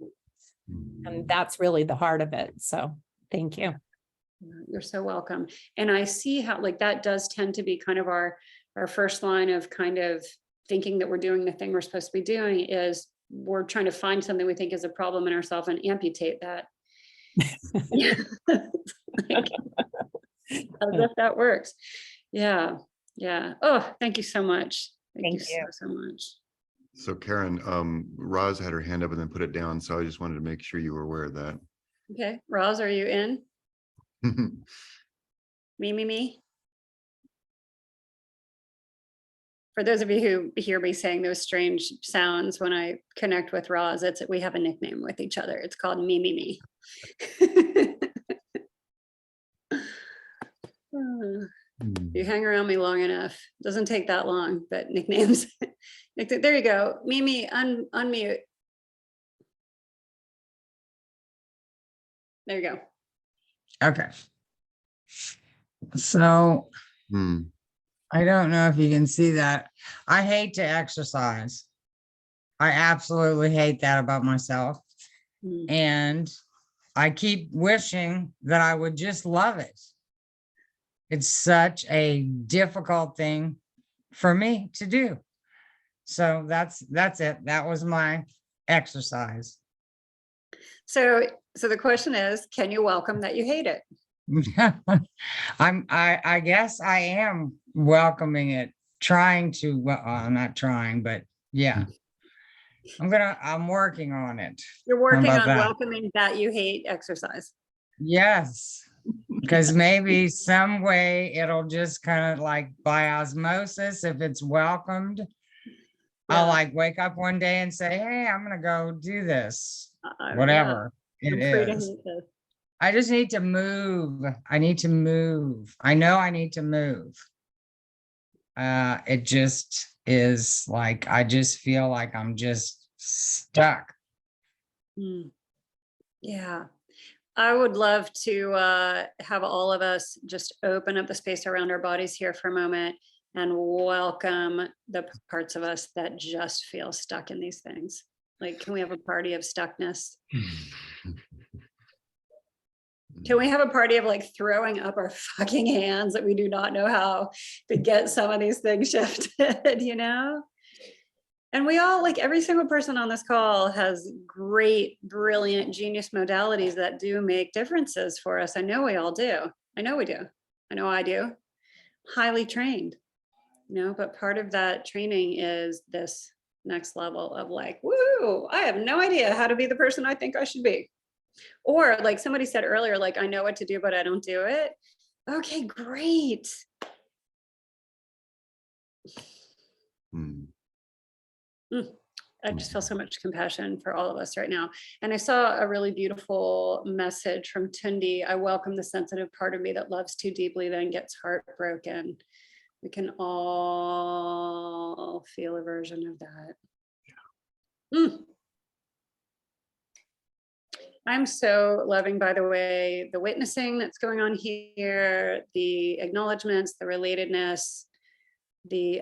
and that's really the heart of it. So thank you. You're so welcome. And I see how like that does tend to be kind of our first line of kind of thinking that we're doing the thing we're supposed to be doing is we're trying to find something we think is a problem in ourselves and amputate that. Yeah. Like, as if that works. Yeah. Oh, thank you so much. Thank you so much. So Carin, Roz had her hand up and then put it down. So I just wanted to make sure you were aware of that. Okay, Roz, are you in? Me. For those of you who hear me saying those strange sounds when I connect with Roz, we have a nickname with each other. It's called me. You hang around me long enough. Doesn't take that long, but nicknames. There you go. Mimi, unmute. There you go. Okay. So Hmm. I don't know if you can see that. I hate to exercise. I absolutely hate that about myself. Mm. And I keep wishing that I would just love it. It's such a difficult thing for me to do. So that's it. That was my exercise. So the question is, can you welcome that you hate it? I guess I am welcoming it, trying to, well, I'm not trying, but yeah, I'm working on it. You're How working about on that? welcoming that you hate exercise. Yes, because maybe some way it'll just kind of like by osmosis, if it's welcomed, I'll Yeah. like wake up one day and say, hey, I'm gonna go do this, Yeah, whatever it I'm free to is. hate this. I just need to move. I need to move. I know I need to move. It just is like, I just feel like I'm just stuck. Mm. Yeah. I would love to have all of us just open up the space around our bodies here for a moment and welcome the parts of us that just feel stuck in these things. Like, can we have a party of stuckness? Can we have a party of like throwing up our fucking hands that we do not know how to get some of these things shifted, you know? And we all, like every single person on this call has great, brilliant, genius modalities that do make differences for us. I know we all do. I know we do. I know I do. Highly trained, you know, but part of that training is this next level of like, woo, I have no idea how to be the person I think I should be. Or like somebody said earlier, like, I know what to do, but I don't do it. Okay, great. Hmm. I just feel so much compassion for all of us right now. And I saw a really beautiful message from Tundi. I welcome the sensitive part of me that loves too deeply, then gets heartbroken. We can all feel a version of that. Mm. I'm so loving, by the way, the witnessing that's going on here, the acknowledgements, the relatedness, the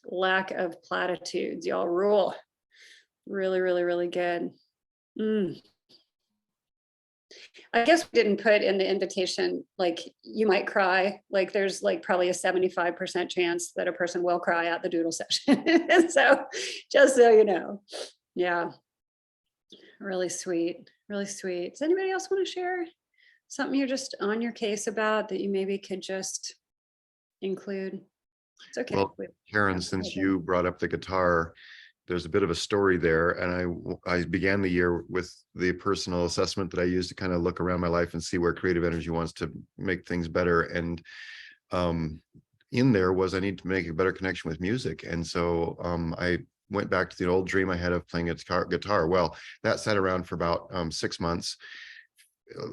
lack of platitudes. Y'all rule. Really, really, really good. I guess we didn't put in the invitation, like you might cry, like there's like probably a 75% chance that a person will cry at the doodle session. So just so you know, yeah, really sweet, really sweet. Does anybody else want to share something you're just on your case about that you maybe could just include? It's okay. Well, Carin, since you brought up the guitar, there's a bit of a story there. And I began the year with the personal assessment that I use to kind of look around my life and see where creative energy wants to make things better. And in there was I need to make a better connection with music. And so I went back to the old dream I had of playing a guitar. Well, that sat around for about 6 months.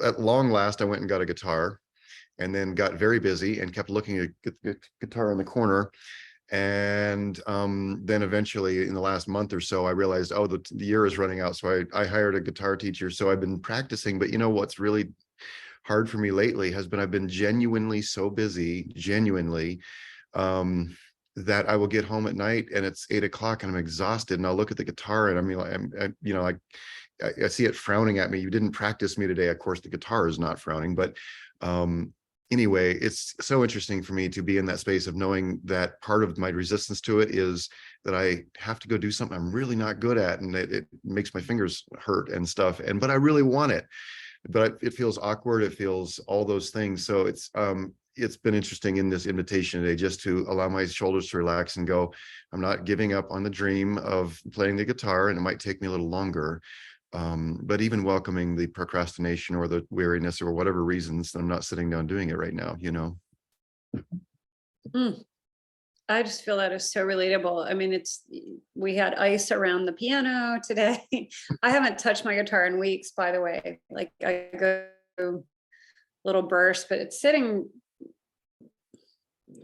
At long last, I went and got a guitar and then got very busy and kept looking at the guitar in the corner. And then eventually in the last month or so, I realized, oh, the year is running out. So I hired a guitar teacher. So I've been practicing, but you know, what's really hard for me lately has been, I've been genuinely so busy, that I will get home at night and it's 8 o'clock and I'm exhausted and I'll look at the guitar and I mean, I see it frowning at me. You didn't practice me today. Of course, the guitar is not frowning, but anyway, it's so interesting for me to be in that space of knowing that part of my resistance to it is that I have to go do something I'm really not good at, and it makes my fingers hurt and stuff. But I really want it, but it feels awkward. It feels all those things. So it's been interesting in this invitation today just to allow my shoulders to relax and go, I'm not giving up on the dream of playing the guitar, and it might take me a little longer. But even welcoming the procrastination or the weariness or whatever reasons, I'm not sitting down doing it right now, you know? I just feel that is so relatable. I mean, we had ice around the piano today. I haven't touched my guitar in weeks, by the way. Like I go little burst, but it's sitting, I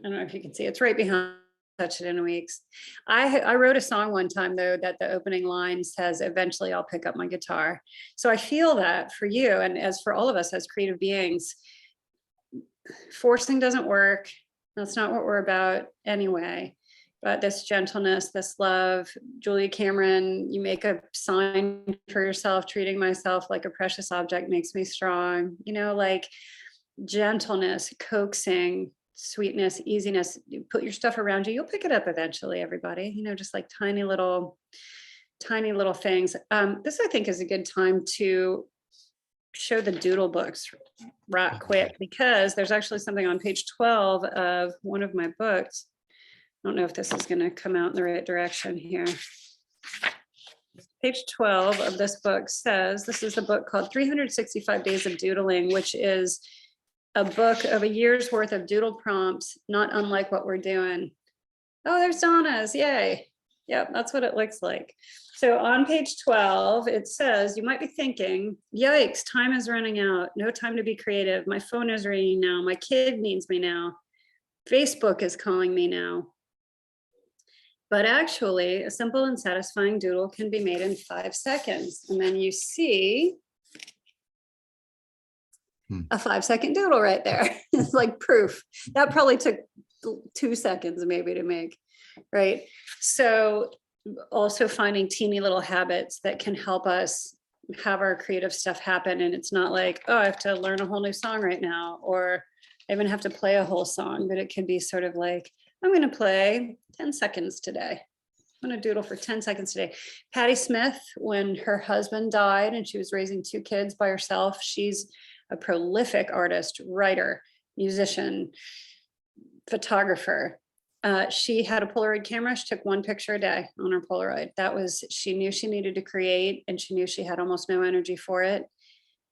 don't know if you can see, it's right behind touch it in weeks. I wrote a song one time though, that the opening line says, eventually I'll pick up my guitar. So I feel that for you, and as for all of us as creative beings, forcing doesn't work. That's not what we're about anyway. But this gentleness, this love, Julia Cameron, you make a sign for yourself, treating myself like a precious object makes me strong, you know, like gentleness, coaxing, sweetness, easiness. You put your stuff around you, you'll pick it up eventually, everybody, you know, just like tiny little things. This I think is a good time to show the doodle books right quick, because there's actually something on page 12 of one of my books. I don't know if this is going to come out in the right direction here. Page 12 of this book says, this is a book called 365 Days of Doodling, which is a book of a year's worth of doodle prompts, not unlike what we're doing. Oh, there's Donna's, yay. Yep, that's what it looks like. So on page 12, it says, you might be thinking, yikes, time is running out. No time to be creative. My phone is ringing now. My kid needs me now. Facebook is calling me now. But actually, a simple and satisfying doodle can be made in 5 seconds. And then you see a 5-second doodle right there. It's like proof. That probably took 2 seconds maybe to make, right? So also finding teeny little habits that can help us have our creative stuff happen. And it's not like, oh, I have to learn a whole new song right now, or I even have to play a whole song, but it could be sort of like, I'm going to play 10 seconds today. I'm going to doodle for 10 seconds today. Patti Smith, when her husband died and she was raising 2 kids by herself, she's a prolific artist, writer, musician, photographer. She had a Polaroid camera. She took 1 picture a day on her Polaroid. That was, she knew she needed to create, and she knew she had almost no energy for it.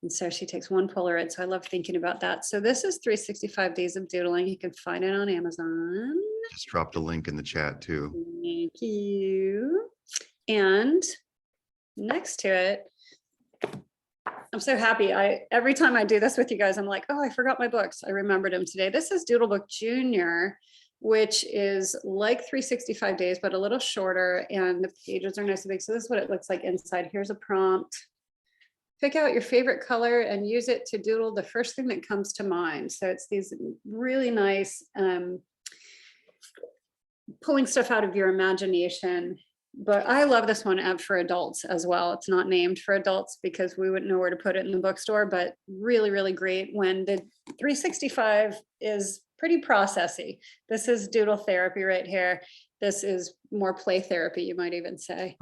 And so she takes 1 Polaroid. So I love thinking about that. So this is 365 Days of Doodling. You can find it on Amazon. Just dropped a link in the chat too. Thank you. And next to it, I'm so happy. Every time I do this with you guys, I'm like, oh, I forgot my books. I remembered them today. This is Doodle Book Junior, which is like 365 Days, but a little shorter, and the pages are nice and big. So this is what it looks like inside. Here's a prompt. Pick out your favorite color and use it to doodle the first thing that comes to mind. So it's these really nice pulling stuff out of your imagination. But I love this one for adults as well. It's not named for adults because we wouldn't know where to put it in the bookstore, but really, really great when the 365 is pretty processy. This is doodle therapy right here. This is more play therapy, you might even say.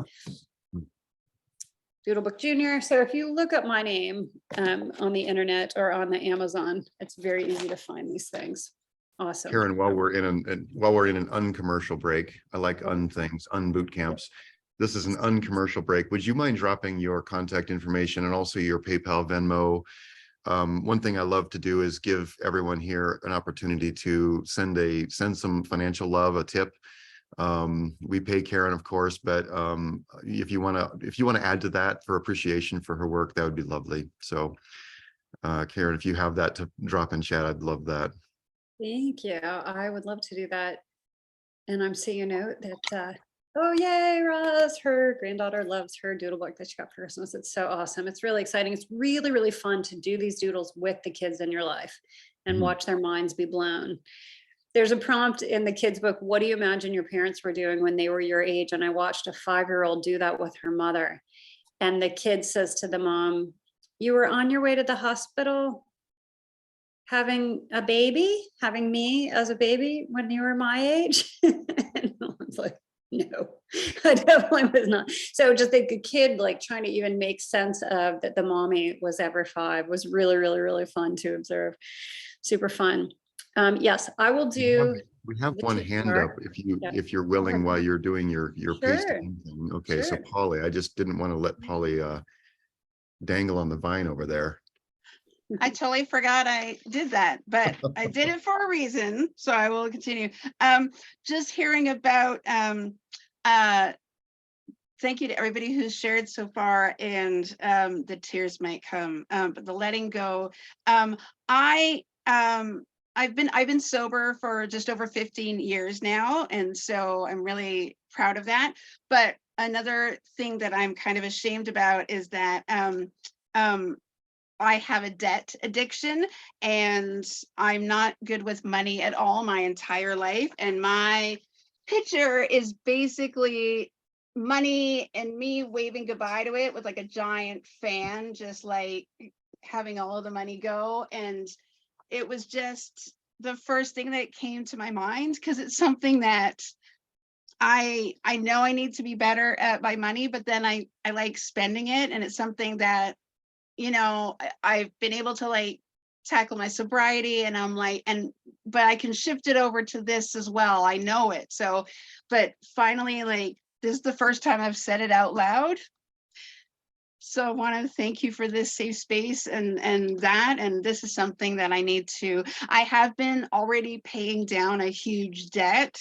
Doodle Book Junior. So if you look up my name on the internet or on the Amazon, it's very easy to find these things. Awesome. Carin, while we're in an uncommercial break, I like things, boot camps. This is an uncommercial break. Would you mind dropping your contact information and also your PayPal, Venmo? One thing I love to do is give everyone here an opportunity to send some financial love, a tip. We pay Carin, of course, but if you want to add to that for appreciation for her work, that would be lovely. So Carin, if you have that to drop in chat, I'd love that. Thank you. I would love to do that. And I'm seeing a note that oh yay, Roz, her granddaughter loves her doodle book that she got for Christmas. It's so awesome. It's really exciting. It's really, really fun to do these doodles with the kids in your life and watch their minds be blown. There's a prompt in the kids' book, what do you imagine your parents were doing when they were your age? And I watched a 5-year-old do that with her mother. And the kid says to the mom, you were on your way to the hospital having a baby, having me as a baby when you were my age? And I was like, no, I definitely was not. So just the kid like trying to even make sense of that the mommy was ever 5 was really, really, really fun to observe. Super fun. Yes, I will do. We have one hand up if you're willing while you're doing your pasting thing. Okay, so Polly, I just didn't want to let Polly dangle on the vine over there. I totally forgot I did that, but I did it for a reason. So I will continue. Just hearing about, thank you to everybody who's shared so far, and the tears might come, but the letting go. I've been sober for just over 15 years now, and so I'm really proud of that. But another thing that I'm kind of ashamed about is that I have a debt addiction, and I'm not good with money at all my entire life. And my picture is basically money and me waving goodbye to it with like a giant fan, just like having all of the money go. And it was just the first thing that came to my mind, because it's something that I know I need to be better at my money, but then I like spending it, and it's something that, you know, I've been able to like tackle my sobriety, and I'm like, but I can shift it over to this as well. I know it. So, but finally, like, this is the first time I've said it out loud. So I want to thank you for this safe space and this is something that I need to. I have been already paying down a huge debt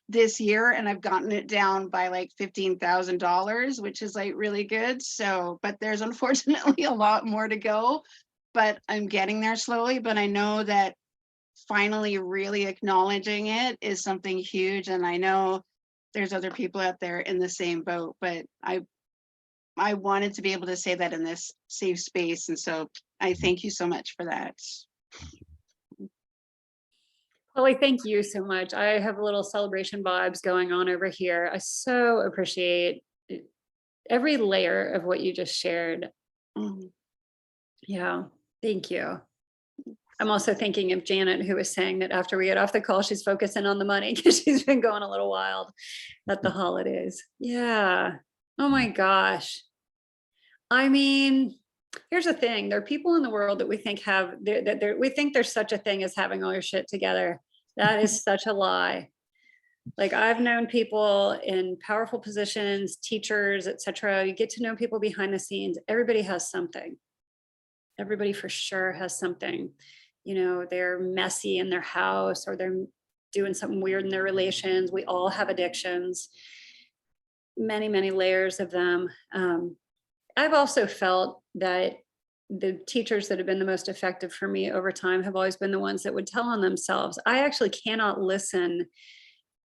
this year, and I've gotten it down by like $15,000, which is like really good. So, but there's unfortunately a lot more to go, but I'm getting there slowly. But I know that finally really acknowledging it is something huge. And I know there's other people out there in the same boat, but I wanted to be able to say that in this safe space. And so I thank you so much for that. Holly, thank you so much. I have a little celebration vibes going on over here. I so appreciate every layer of what you just shared. Yeah, thank you. I'm also thinking of Janet, who was saying that after we get off the call, she's focusing on the money because she's been going a little wild at the holidays. Yeah. Oh my gosh. I mean, here's the thing. There are people in the world that we think have, we think there's such a thing as having all your shit together. That is such a lie. Like, I've known people in powerful positions, teachers, etc. You get to know people behind the scenes. Everybody has something. Everybody for sure has something. You know, they're messy in their house, or they're doing something weird in their relations. We all have addictions, many, many layers of them. I've also felt that the teachers that have been the most effective for me over time have always been the ones that would tell on themselves. I actually cannot listen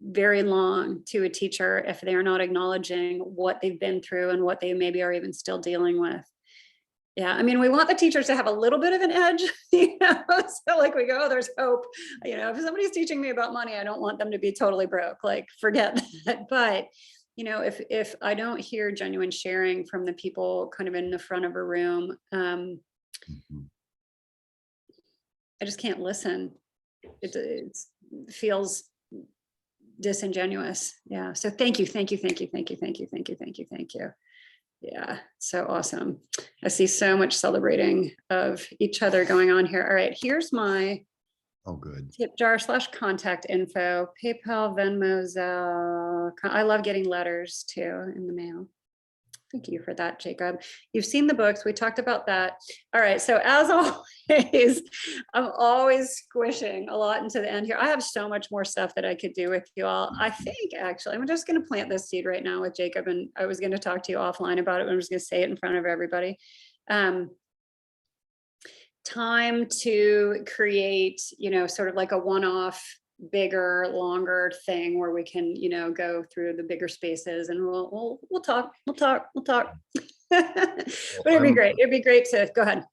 very long to a teacher if they're not acknowledging what they've been through and what they maybe are even still dealing with. Yeah, I mean, we want the teachers to have a little bit of an edge, you know, so like we go, oh, there's hope. You know, if somebody's teaching me about money, I don't want them to be totally broke, like forget that. But, you know, if I don't hear genuine sharing from the people kind of in the front of a room, I just can't listen. It feels disingenuous. Yeah. So thank you. Yeah, so awesome. I see so much celebrating of each other going on here. All right, here's my tip jar / contact info, PayPal, Venmo, Zelle. I love getting letters too in the mail. Thank you for that, Jacob. You've seen the books. We talked about that. All right. So as always, I'm always squishing a lot into the end here. I have so much more stuff that I could do with you all. I think actually, I'm just going to plant this seed right now with Jacob, and I was going to talk to you offline about it, but I'm just going to say it in front of everybody. Time to create, you know, sort of like a one-off, bigger, longer thing where we can, you know, go through the bigger spaces, and we'll talk. But it'd be great. It'd be great to go ahead.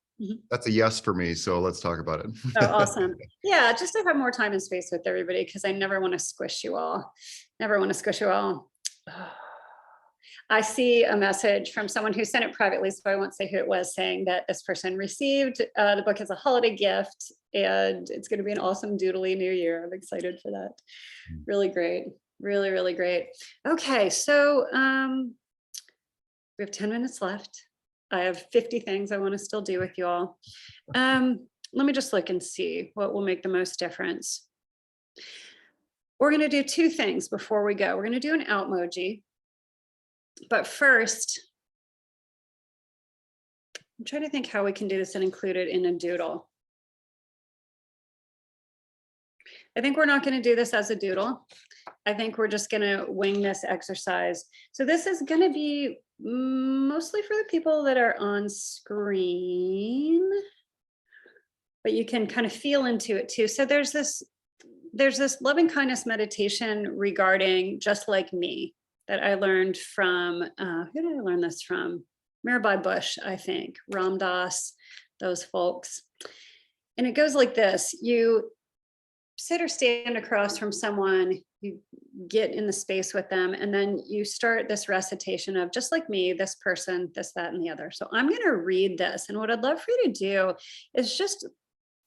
That's a yes for me. So let's talk about it. Oh, awesome. Yeah, just to have more time and space with everybody, because I never want to squish you all. I see a message from someone who sent it privately, so I won't say who it was, saying that this person received the book as a holiday gift, and it's going to be an awesome doodly new year. I'm excited for that. Really great. Really, really great. Okay, so we have 10 minutes left. I have 50 things I want to still do with you all. Let me just look and see what will make the most difference. We're going to do two things before we go. We're going to do an outmoji. But first, I'm trying to think how we can do this and include it in a doodle. I think we're not going to do this as a doodle. I think we're just going to wing this exercise. So this is going to be mostly for the people that are on screen. but you can kind of feel into it too. So there's this loving kindness meditation regarding just like me that I learned from, who did I learn this from? Mirabai Bush, I think, Ram Dass, those folks. And it goes like this: you sit or stand across from someone, you get in the space with them, and then you start this recitation of just like me, this person, this, that, and the other. So I'm going to read this. And what I'd love for you to do is just,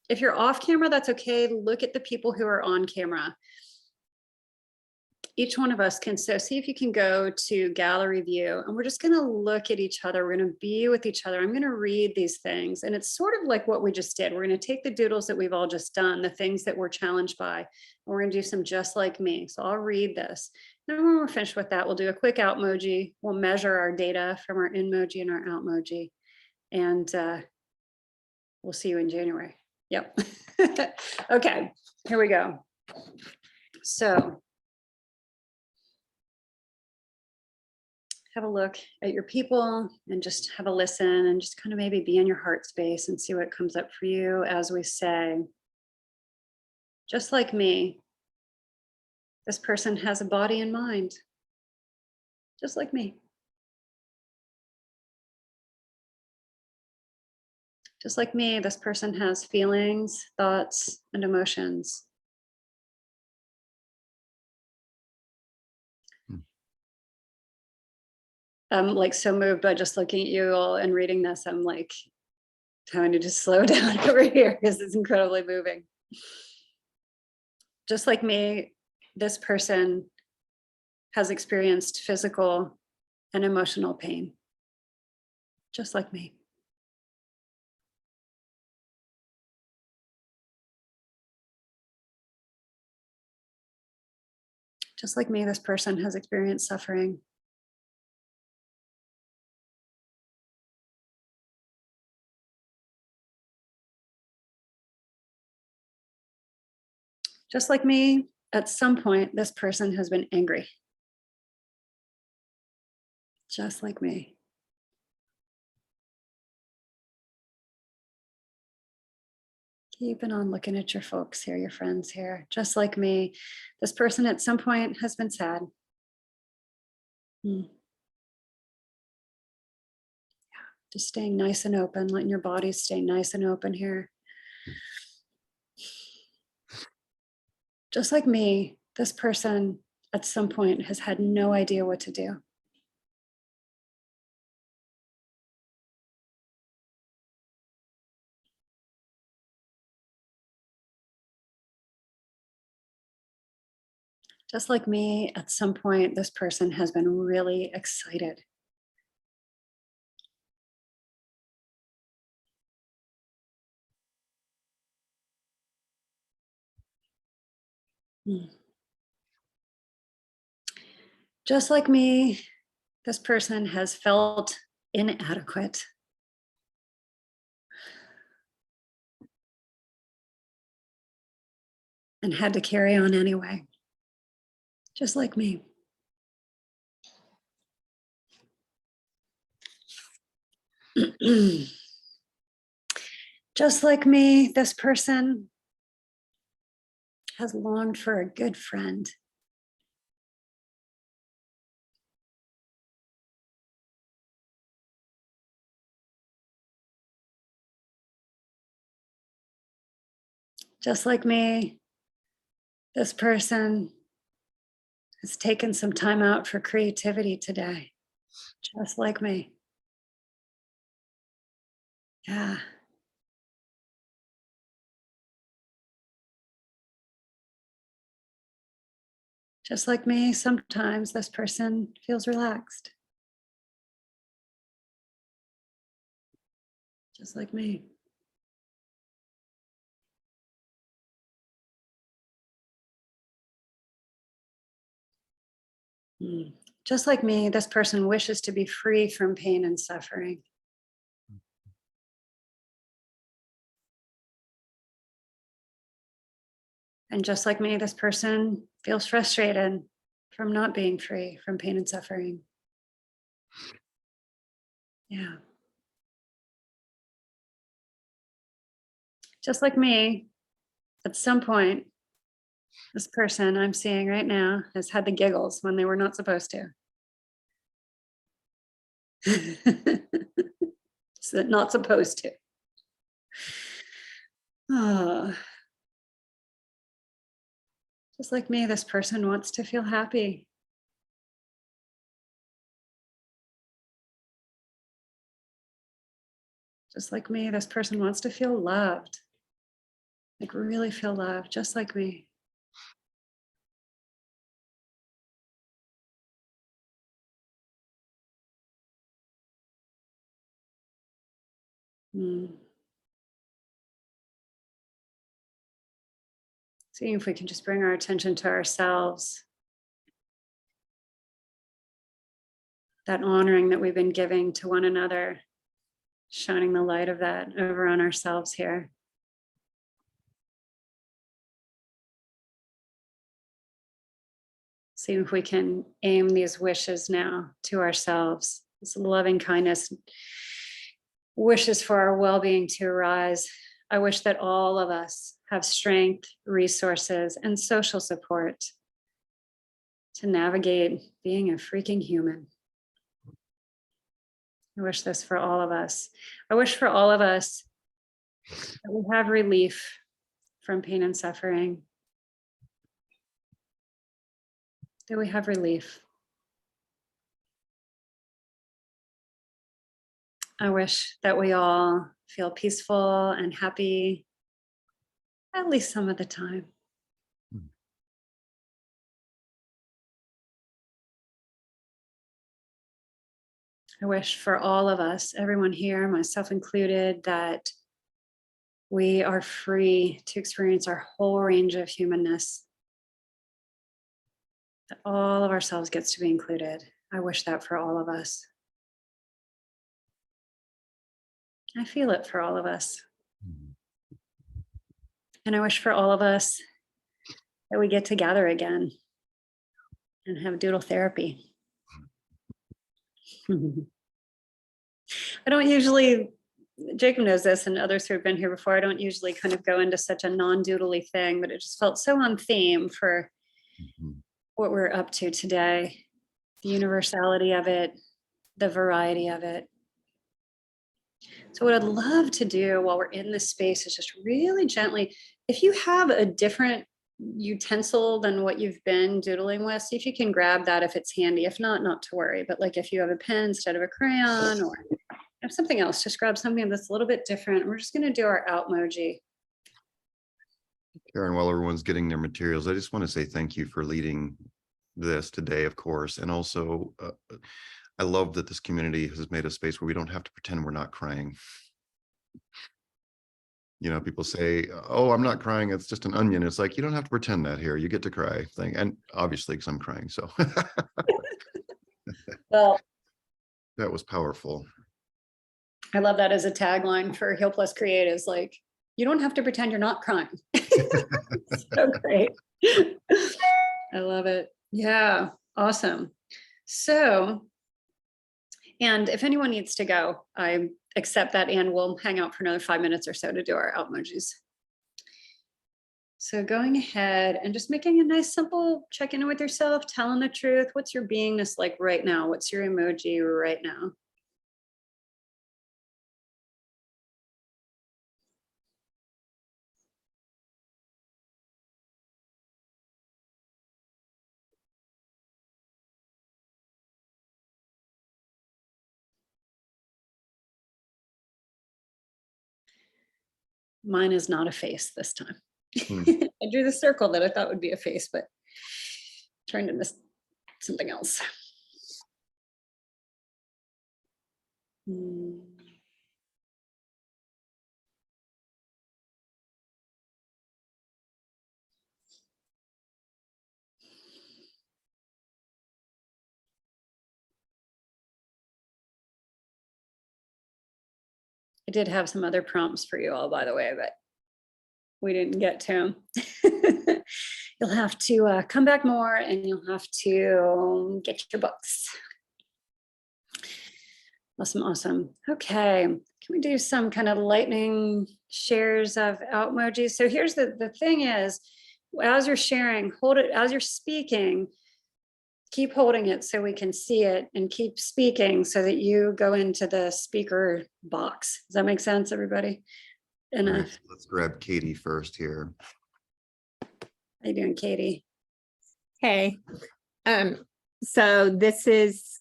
if you're off camera, that's okay. Look at the people who are on camera. Each one of us can, so see if you can go to gallery view, and we're just going to look at each other. We're going to be with each other. I'm going to read these things, and it's sort of like what we just did. We're going to take the doodles that we've all just done, the things that we're challenged by, and we're going to do some just like me. So I'll read this. Then when we're finished with that, we'll do a quick outmoji. We'll measure our data from our inmoji and our outmoji, and we'll see you in January. Yep. Okay, here we go. So have a look at your people and just have a listen and just kind of maybe be in your heart space and see what comes up for you as we say, just like me, this person has a body and mind, just like me. Just like me, this person has feelings, thoughts, and emotions. I'm like so moved by just looking at you all and reading this. I'm like having to just slow down over here because it's incredibly moving. Just like me, this person has experienced physical and emotional pain. Just like me. Just like me, this person has experienced suffering. Just like me, at some point, this person has been angry. Just like me. Keeping on looking at your folks here, your friends here. Just like me, this person at some point has been sad. Yeah, just staying nice and open, letting your body stay nice and open here. Just like me, this person at some point has had no idea what to do. Just like me, at some point, this person has been really excited. Just like me, this person has felt inadequate. And had to carry on anyway. Just like me. Just like me, this person has longed for a good friend. Just like me, this person has taken some time out for creativity today. Just like me. Yeah. Just like me, sometimes this person feels relaxed. Just like me. Just like me, this person wishes to be free from pain and suffering. And just like me, this person feels frustrated from not being free from pain and suffering. Yeah. just like me, at some point, this person I'm seeing right now has had the giggles when they were not supposed to. So not supposed to. Oh. Just like me, this person wants to feel happy. Just like me, this person wants to feel loved. Like really feel loved, just like me. Seeing if we can just bring our attention to ourselves. That honoring that we've been giving to one another, shining the light of that over on ourselves here. See if we can aim these wishes now to ourselves. This loving kindness wishes for our well-being to arise. I wish that all of us have strength, resources, and social support to navigate being a freaking human. I wish this for all of us. I wish for all of us that we have relief from pain and suffering. That we have relief. I wish that we all feel peaceful and happy, at least some of the time. I wish for all of us, everyone here, myself included, that we are free to experience our whole range of humanness. That all of ourselves gets to be included. I wish that for all of us. I feel it for all of us. And I wish for all of us that we get to gather again and have doodle therapy. I don't usually, Jacob knows this and others who have been here before, I don't usually kind of go into such a non-doodly thing, but it just felt so on theme for what we're up to today. The universality of it, the variety of it. So what I'd love to do while we're in this space is just really gently, if you have a different utensil than what you've been doodling with, see if you can grab that if it's handy. If not, not to worry. But like if you have a pen instead of a crayon or have something else, just grab something that's a little bit different. We're just going to do our outmoji. Carin, while everyone's getting their materials, I just want to say thank you for leading this today, of course. And also, I love that this community has made a space where we don't have to pretend we're not crying. You know, people say, oh, I'm not crying, it's just an onion. It's like, you don't have to pretend that here. You get to cry thing. And obviously, because I'm crying. So Well, that was powerful. I love that as a tagline for Heal Plus Create is like, you don't have to pretend you're not crying. So great. I love it. Yeah, awesome. So, and if anyone needs to go, I accept that and we'll hang out for another 5 minutes or so to do our emojis. So going ahead and just making a nice simple check-in with yourself, telling the truth. What's your beingness like right now? What's your emoji right now? Mine is not a face this time. I drew the circle that I thought would be a face, but trying to miss something else. I did have some other prompts for you all, by the way, but we didn't get to them. You'll have to come back more and you'll have to get your books. Awesome, awesome. Okay, can we do some kind of lightning shares of out emojis? So here's the thing is, as you're sharing, hold it, as you're speaking, keep holding it so we can see it, and keep speaking so that you go into the speaker box. Does that make sense, everybody? All right, let's grab Katie first here. How you doing, Katie? Hey, so this is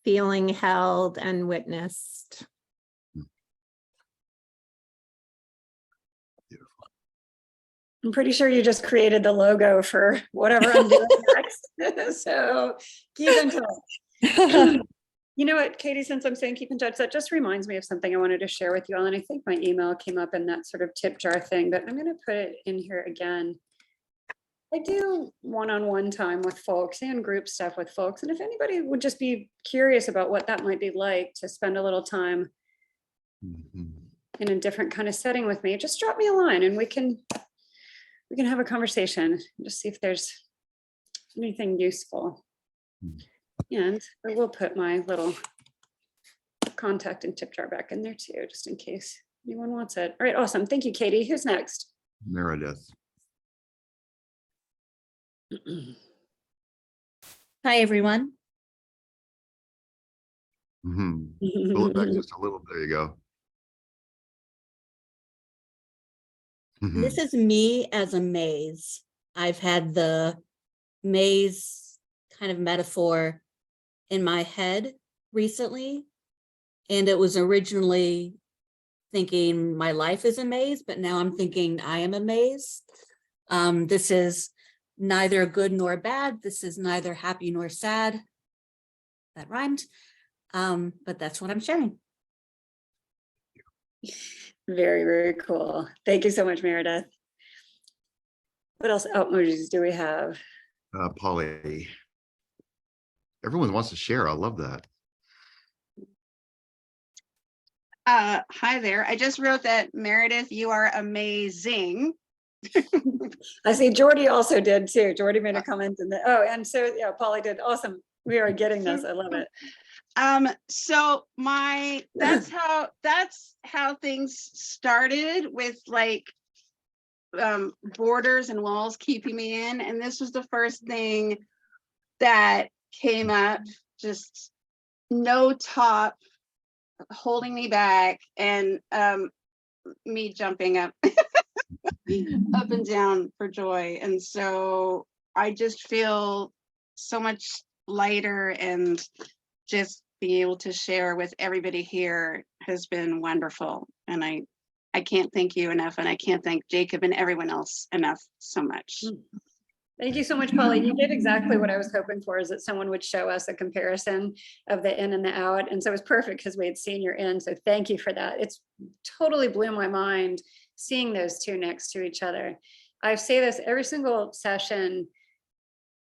feeling held and witnessed. I'm pretty sure you just created the logo for whatever I'm doing next. So keep in touch. You know what, Katie, since I'm saying keep in touch, that just reminds me of something I wanted to share with you all. And I think my email came up in that sort of tip jar thing, but I'm going to put it in here again. I do one-on-one time with folks and group stuff with folks. And if anybody would just be curious about what that might be like to spend a little time in a different kind of setting with me, just drop me a line and we can have a conversation and just see if there's anything useful. And I will put my little contact and tip jar back in there too, just in case anyone wants it. All right, awesome. Thank you, Katie. Who's next? Meredith. Hi, everyone. Pull it back just a little. There you go. This is me as a maze. I've had the maze kind of metaphor in my head recently, and it was originally thinking my life is a maze, but now I'm thinking I am a maze. This is neither good nor bad. This is neither happy nor sad. That rhymed, but that's what I'm sharing. Very, very cool. Thank you so much, Meredith. What else emojis do we have? Polly. Everyone wants to share. I love that. Hi there. I just wrote that, Meredith, you are amazing. I see Jordy also did too. Jordy made a comment in the, and so yeah, Polly did. Awesome. We are getting this. I love it. So that's how things started with like borders and walls keeping me in. And this was the first thing that came up, just no top holding me back, and me jumping up up and down for joy. And so I just feel so much lighter, and just being able to share with everybody here has been wonderful. And I can't thank you enough, and I can't thank Jacob and everyone else enough so much. Thank you so much, Polly. You did exactly what I was hoping for, is that someone would show us a comparison of the in and the out. And so it was perfect because we had seen your in. So thank you for that. It's totally blew my mind seeing those two next to each other. I say this every single session.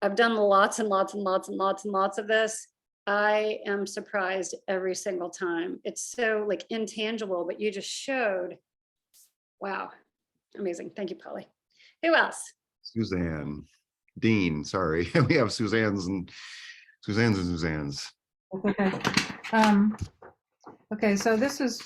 I've done lots and lots and lots and lots and lots of this. I am surprised every single time. It's so like intangible, but you just showed. Wow. Amazing. Thank you, Polly. Who else? Suzanne. Dean, sorry. We have Suzanne's and Suzanne's. Okay. Okay, so this is,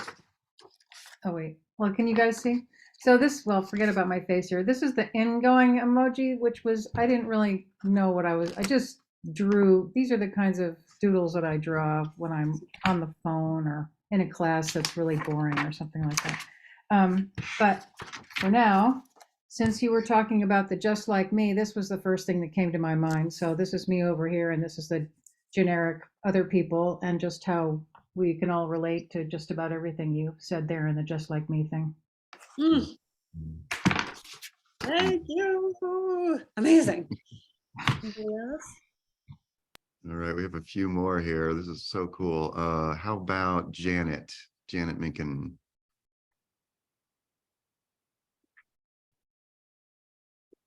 oh wait, well, can you guys see? So this, well, forget about my face here. This is the ingoing emoji, which was, I didn't really know what I just drew. These are the kinds of doodles that I draw when I'm on the phone or in a class that's really boring or something like that. But for now, since you were talking about the just like me, this was the first thing that came to my mind. So this is me over here, and this is the generic other people, and just how we can all relate to just about everything you said there in the just like me thing. Thank you. Amazing. Anybody else? All right, we have a few more here. This is so cool. How about Janet? Janet Minkin.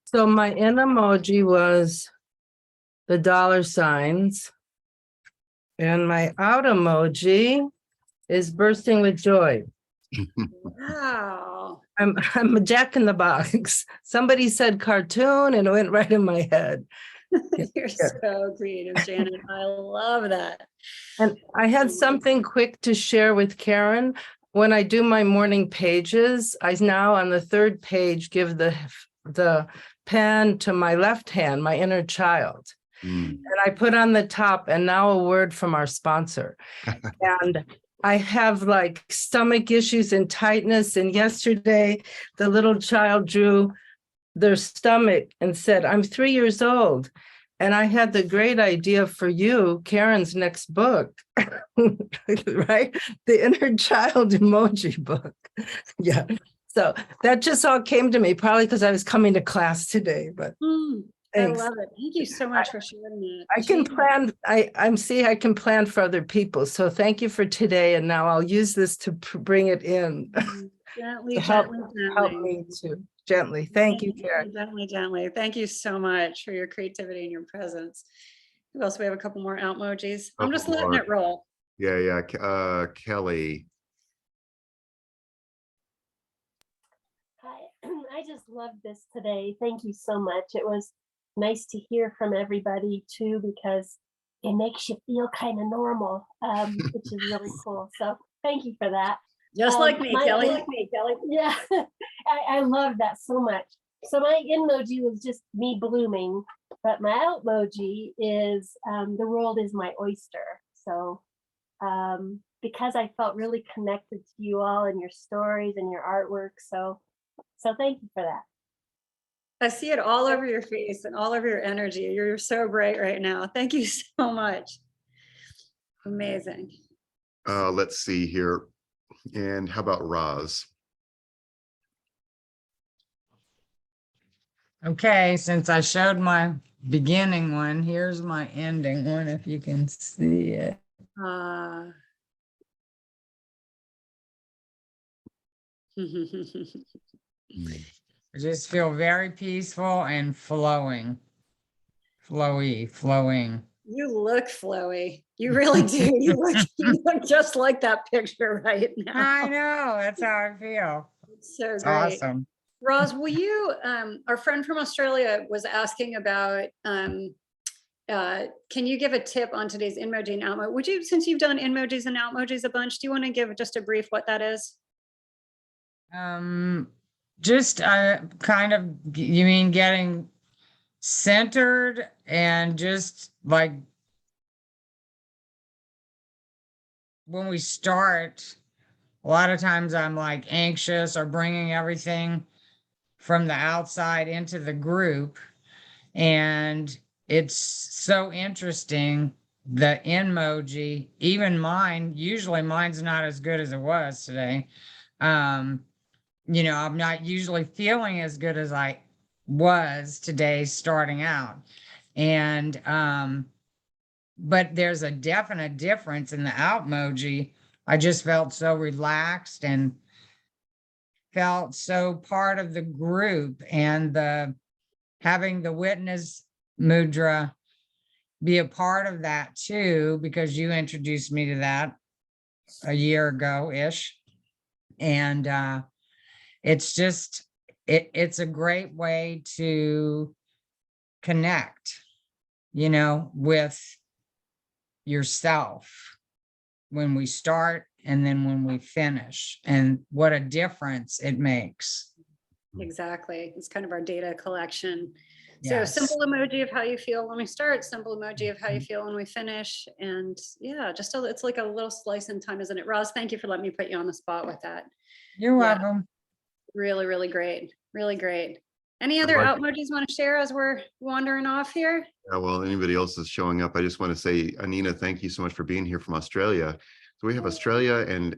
So my in emoji was the dollar signs, and my out emoji is bursting with joy. Wow. I'm a jack in the box. Somebody said cartoon and it went right in my head. You're so creative, Janet. I love that. And I had something quick to share with Karen. When I do my morning pages, I now on the third page give the pen to my left hand, my inner child. And I put on the top, and now a word from our sponsor. And I have like stomach issues and tightness. And yesterday, the little child drew their stomach and said, "I'm 3 years old." And I had the great idea for you, Karen's next book, right? The inner child emoji book. Yeah. So that just all came to me, probably because I was coming to class today, but I thanks. love it. Thank you so much for sharing that. I can Jean? plan, I can plan for other people. So thank you for today. And now I'll use this to bring it in. Gently, to help gently. me to gently. Thank you, Karen. Gently, gently. Thank you so much for your creativity and your presence. Who else? We have a couple more emojis. I'm just letting it roll. Yeah. Kelly. Hi, I just loved this today. Thank you so much. It was nice to hear from everybody too, because it makes you feel kind of normal, which is really cool. So thank you for that. Just like me, Kelly. Yeah, I love that so much. So my emoji was just me blooming, but my outmoji is the world is my oyster. So because I felt really connected to you all and your stories and your artwork. So thank you for that. I see it all over your face and all over your energy. You're so great right now. Thank you so much. Amazing. Let's see here. And how about Roz? Okay, since I showed my beginning one, here's my ending one, if you can see it. I just feel very peaceful and flowing. Flowing. You look flowy. You really do. You look just like that picture right now. I know, that's how I feel. It's so It's great. awesome. Roz, will you, our friend from Australia was asking about, can you give a tip on today's emoji and outmo? Would you, since you've done emojis and outmojis a bunch, do you want to give just a brief what that is? Just kind of, you mean getting centered and just like when we start, a lot of times I'm like anxious or bringing everything from the outside into the group. And it's so interesting, the emoji, even mine, usually mine's not as good as it was today. You know, I'm not usually feeling as good as I was today starting out. And but there's a definite difference in the outmoji. I just felt so relaxed and felt so part of the group, and the having the witness mudra be a part of that too, because you introduced me to that a year ago ish. And it's just, it's a great way to connect, you know, with yourself when we start and then when we finish, and what a difference it makes. Exactly. It's kind of our data collection. Yes. So simple emoji of how you feel when we start, simple emoji of how you feel when we finish. And yeah, just it's like a little slice in time, isn't it? Roz, thank you for letting me put you on the spot with that. You're welcome. Really, really great. Really great. Any other emojis want to share as we're wandering off here? Yeah, well, anybody else is showing up, I just want to say, Anina, thank you so much for being here from Australia. So we have Australia and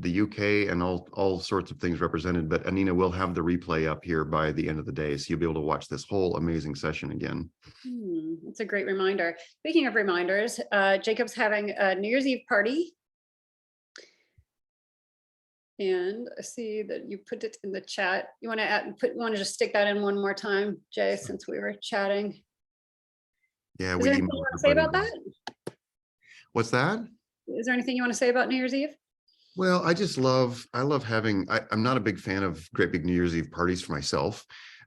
the UK and all sorts of things represented, but Anina will have the replay up here by the end of the day, so you'll be able to watch this whole amazing session again. That's a great reminder. Speaking of reminders, Jacob's having a New Year's Eve party. And I see that you put it in the chat. You want to just stick that in one more time, Jay, since we were chatting. Yeah, Is there anything you want to say about that? What's that? Is there anything you want to say about New Year's Eve? Well, I love having, I'm not a big fan of great big New Year's Eve parties for myself.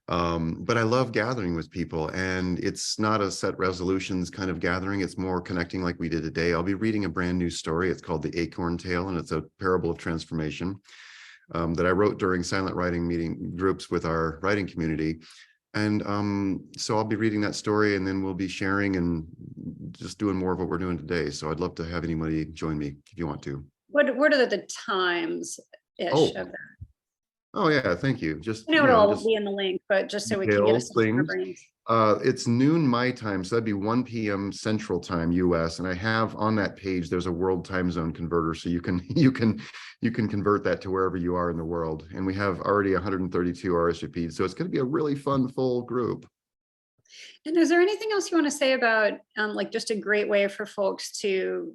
But I love gathering with people, and it's not a set resolutions kind of gathering. It's more connecting like we did today. I'll be reading a brand new story. It's called The Acorn Tale, and it's a parable of transformation that I wrote during silent writing meeting groups with our writing community. And so I'll be reading that story, and then we'll be sharing and just doing more of what we're doing today. So I'd love to have anybody join me if you want to. What are the times-ish of that? Oh yeah, thank you. Just, I know it'll all be in the link, but just so we can get a details, sense of our things. brains. It's noon my time, so that'd be 1 p.m. Central Time, US. And I have on that page, there's a world time zone converter, so you can convert that to wherever you are in the world. And we have already 132 RSVP'd, so it's going to be a really fun, full group. And is there anything else you want to say about like just a great way for folks to?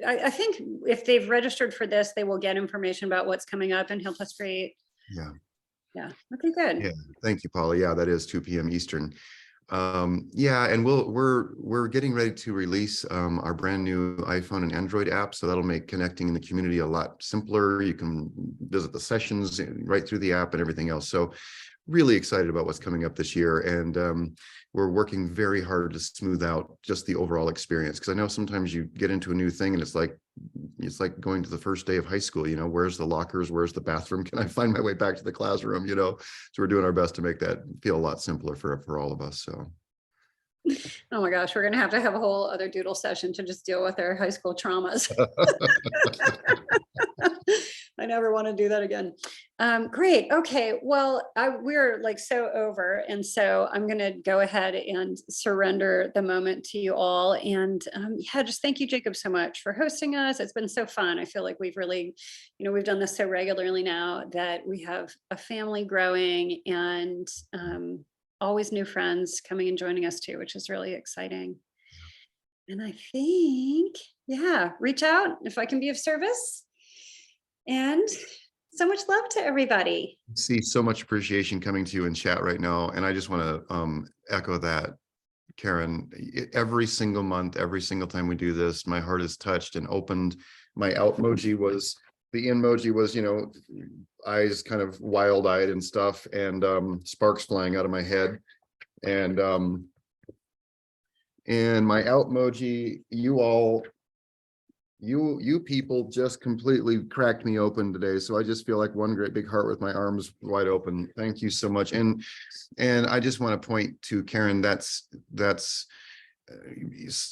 I think if they've registered for this, they will get information about what's coming up in Heal Plus Create. Yeah. Yeah. Okay, good. Yeah. Thank you, Paula. Yeah, that is 2 p.m. Eastern. Yeah, and we're getting ready to release our brand new iPhone and Android app, so that'll make connecting in the community a lot simpler. You can visit the sessions right through the app and everything else. So really excited about what's coming up this year, and we're working very hard to smooth out just the overall experience, because I know sometimes you get into a new thing and it's like going to the first day of high school. You know, where's the lockers, where's the bathroom, can I find my way back to the classroom, you know? So we're doing our best to make that feel a lot simpler for all of us. So Oh my gosh, we're gonna have a whole other doodle session to just deal with our high school traumas. I never want to do that again. Great. Okay. Well, we're like so over. And so I'm going to go ahead and surrender the moment to you all. And yeah, just thank you, Jacob, so much for hosting us. It's been so fun. I feel like we've really, we've done this so regularly now that we have a family growing, and always new friends coming and joining us too, which is really exciting. And I think, yeah, reach out if I can be of service. And so much love to everybody. See so much appreciation coming to you in chat right now. And I just want to echo that, Carin. Every single month, every single time we do this, my heart is touched and opened. My out emoji was, the in emoji was, eyes kind of wild-eyed and stuff, and sparks flying out of my head. And my out emoji, you people just completely cracked me open today. So I just feel like one great big heart with my arms wide open. Thank you so much. And I just want to point to Carin, that's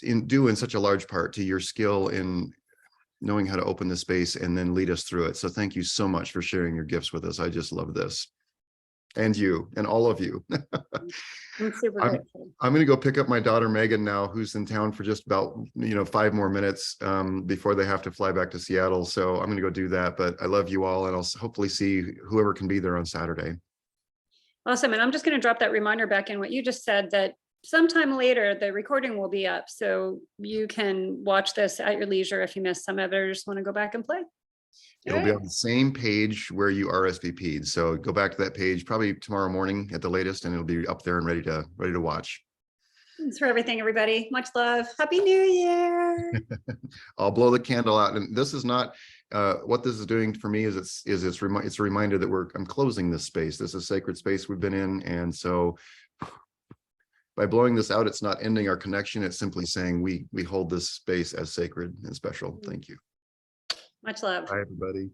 in such a large part to your skill in knowing how to open the space and then lead us through it. So thank you so much for sharing your gifts with us. I just love this. And you and all of you. I'm super grateful. I'm going to go pick up my daughter Megan now, who's in town for just about 5 more minutes before they have to fly back to Seattle. So I'm going to go do that. But I love you all, and I'll hopefully see whoever can be there on Saturday. Awesome. And I'm just going to drop that reminder back in what you just said, that sometime later the recording will be up, so you can watch this at your leisure if you missed some of it or just want to go back and play. It'll be on the same page where you RSVP'd. So go back to that page probably tomorrow morning at the latest, and it'll be up there and ready to watch. Thanks for everything, everybody. Much love. Happy New Year. I'll blow the candle out. And this is not what this is doing for me. It's a reminder that I'm closing this space. This is a sacred space we've been in, and so by blowing this out, it's not ending our connection. It's simply saying we hold this space as sacred and special. Thank you. Much love. Bye, everybody.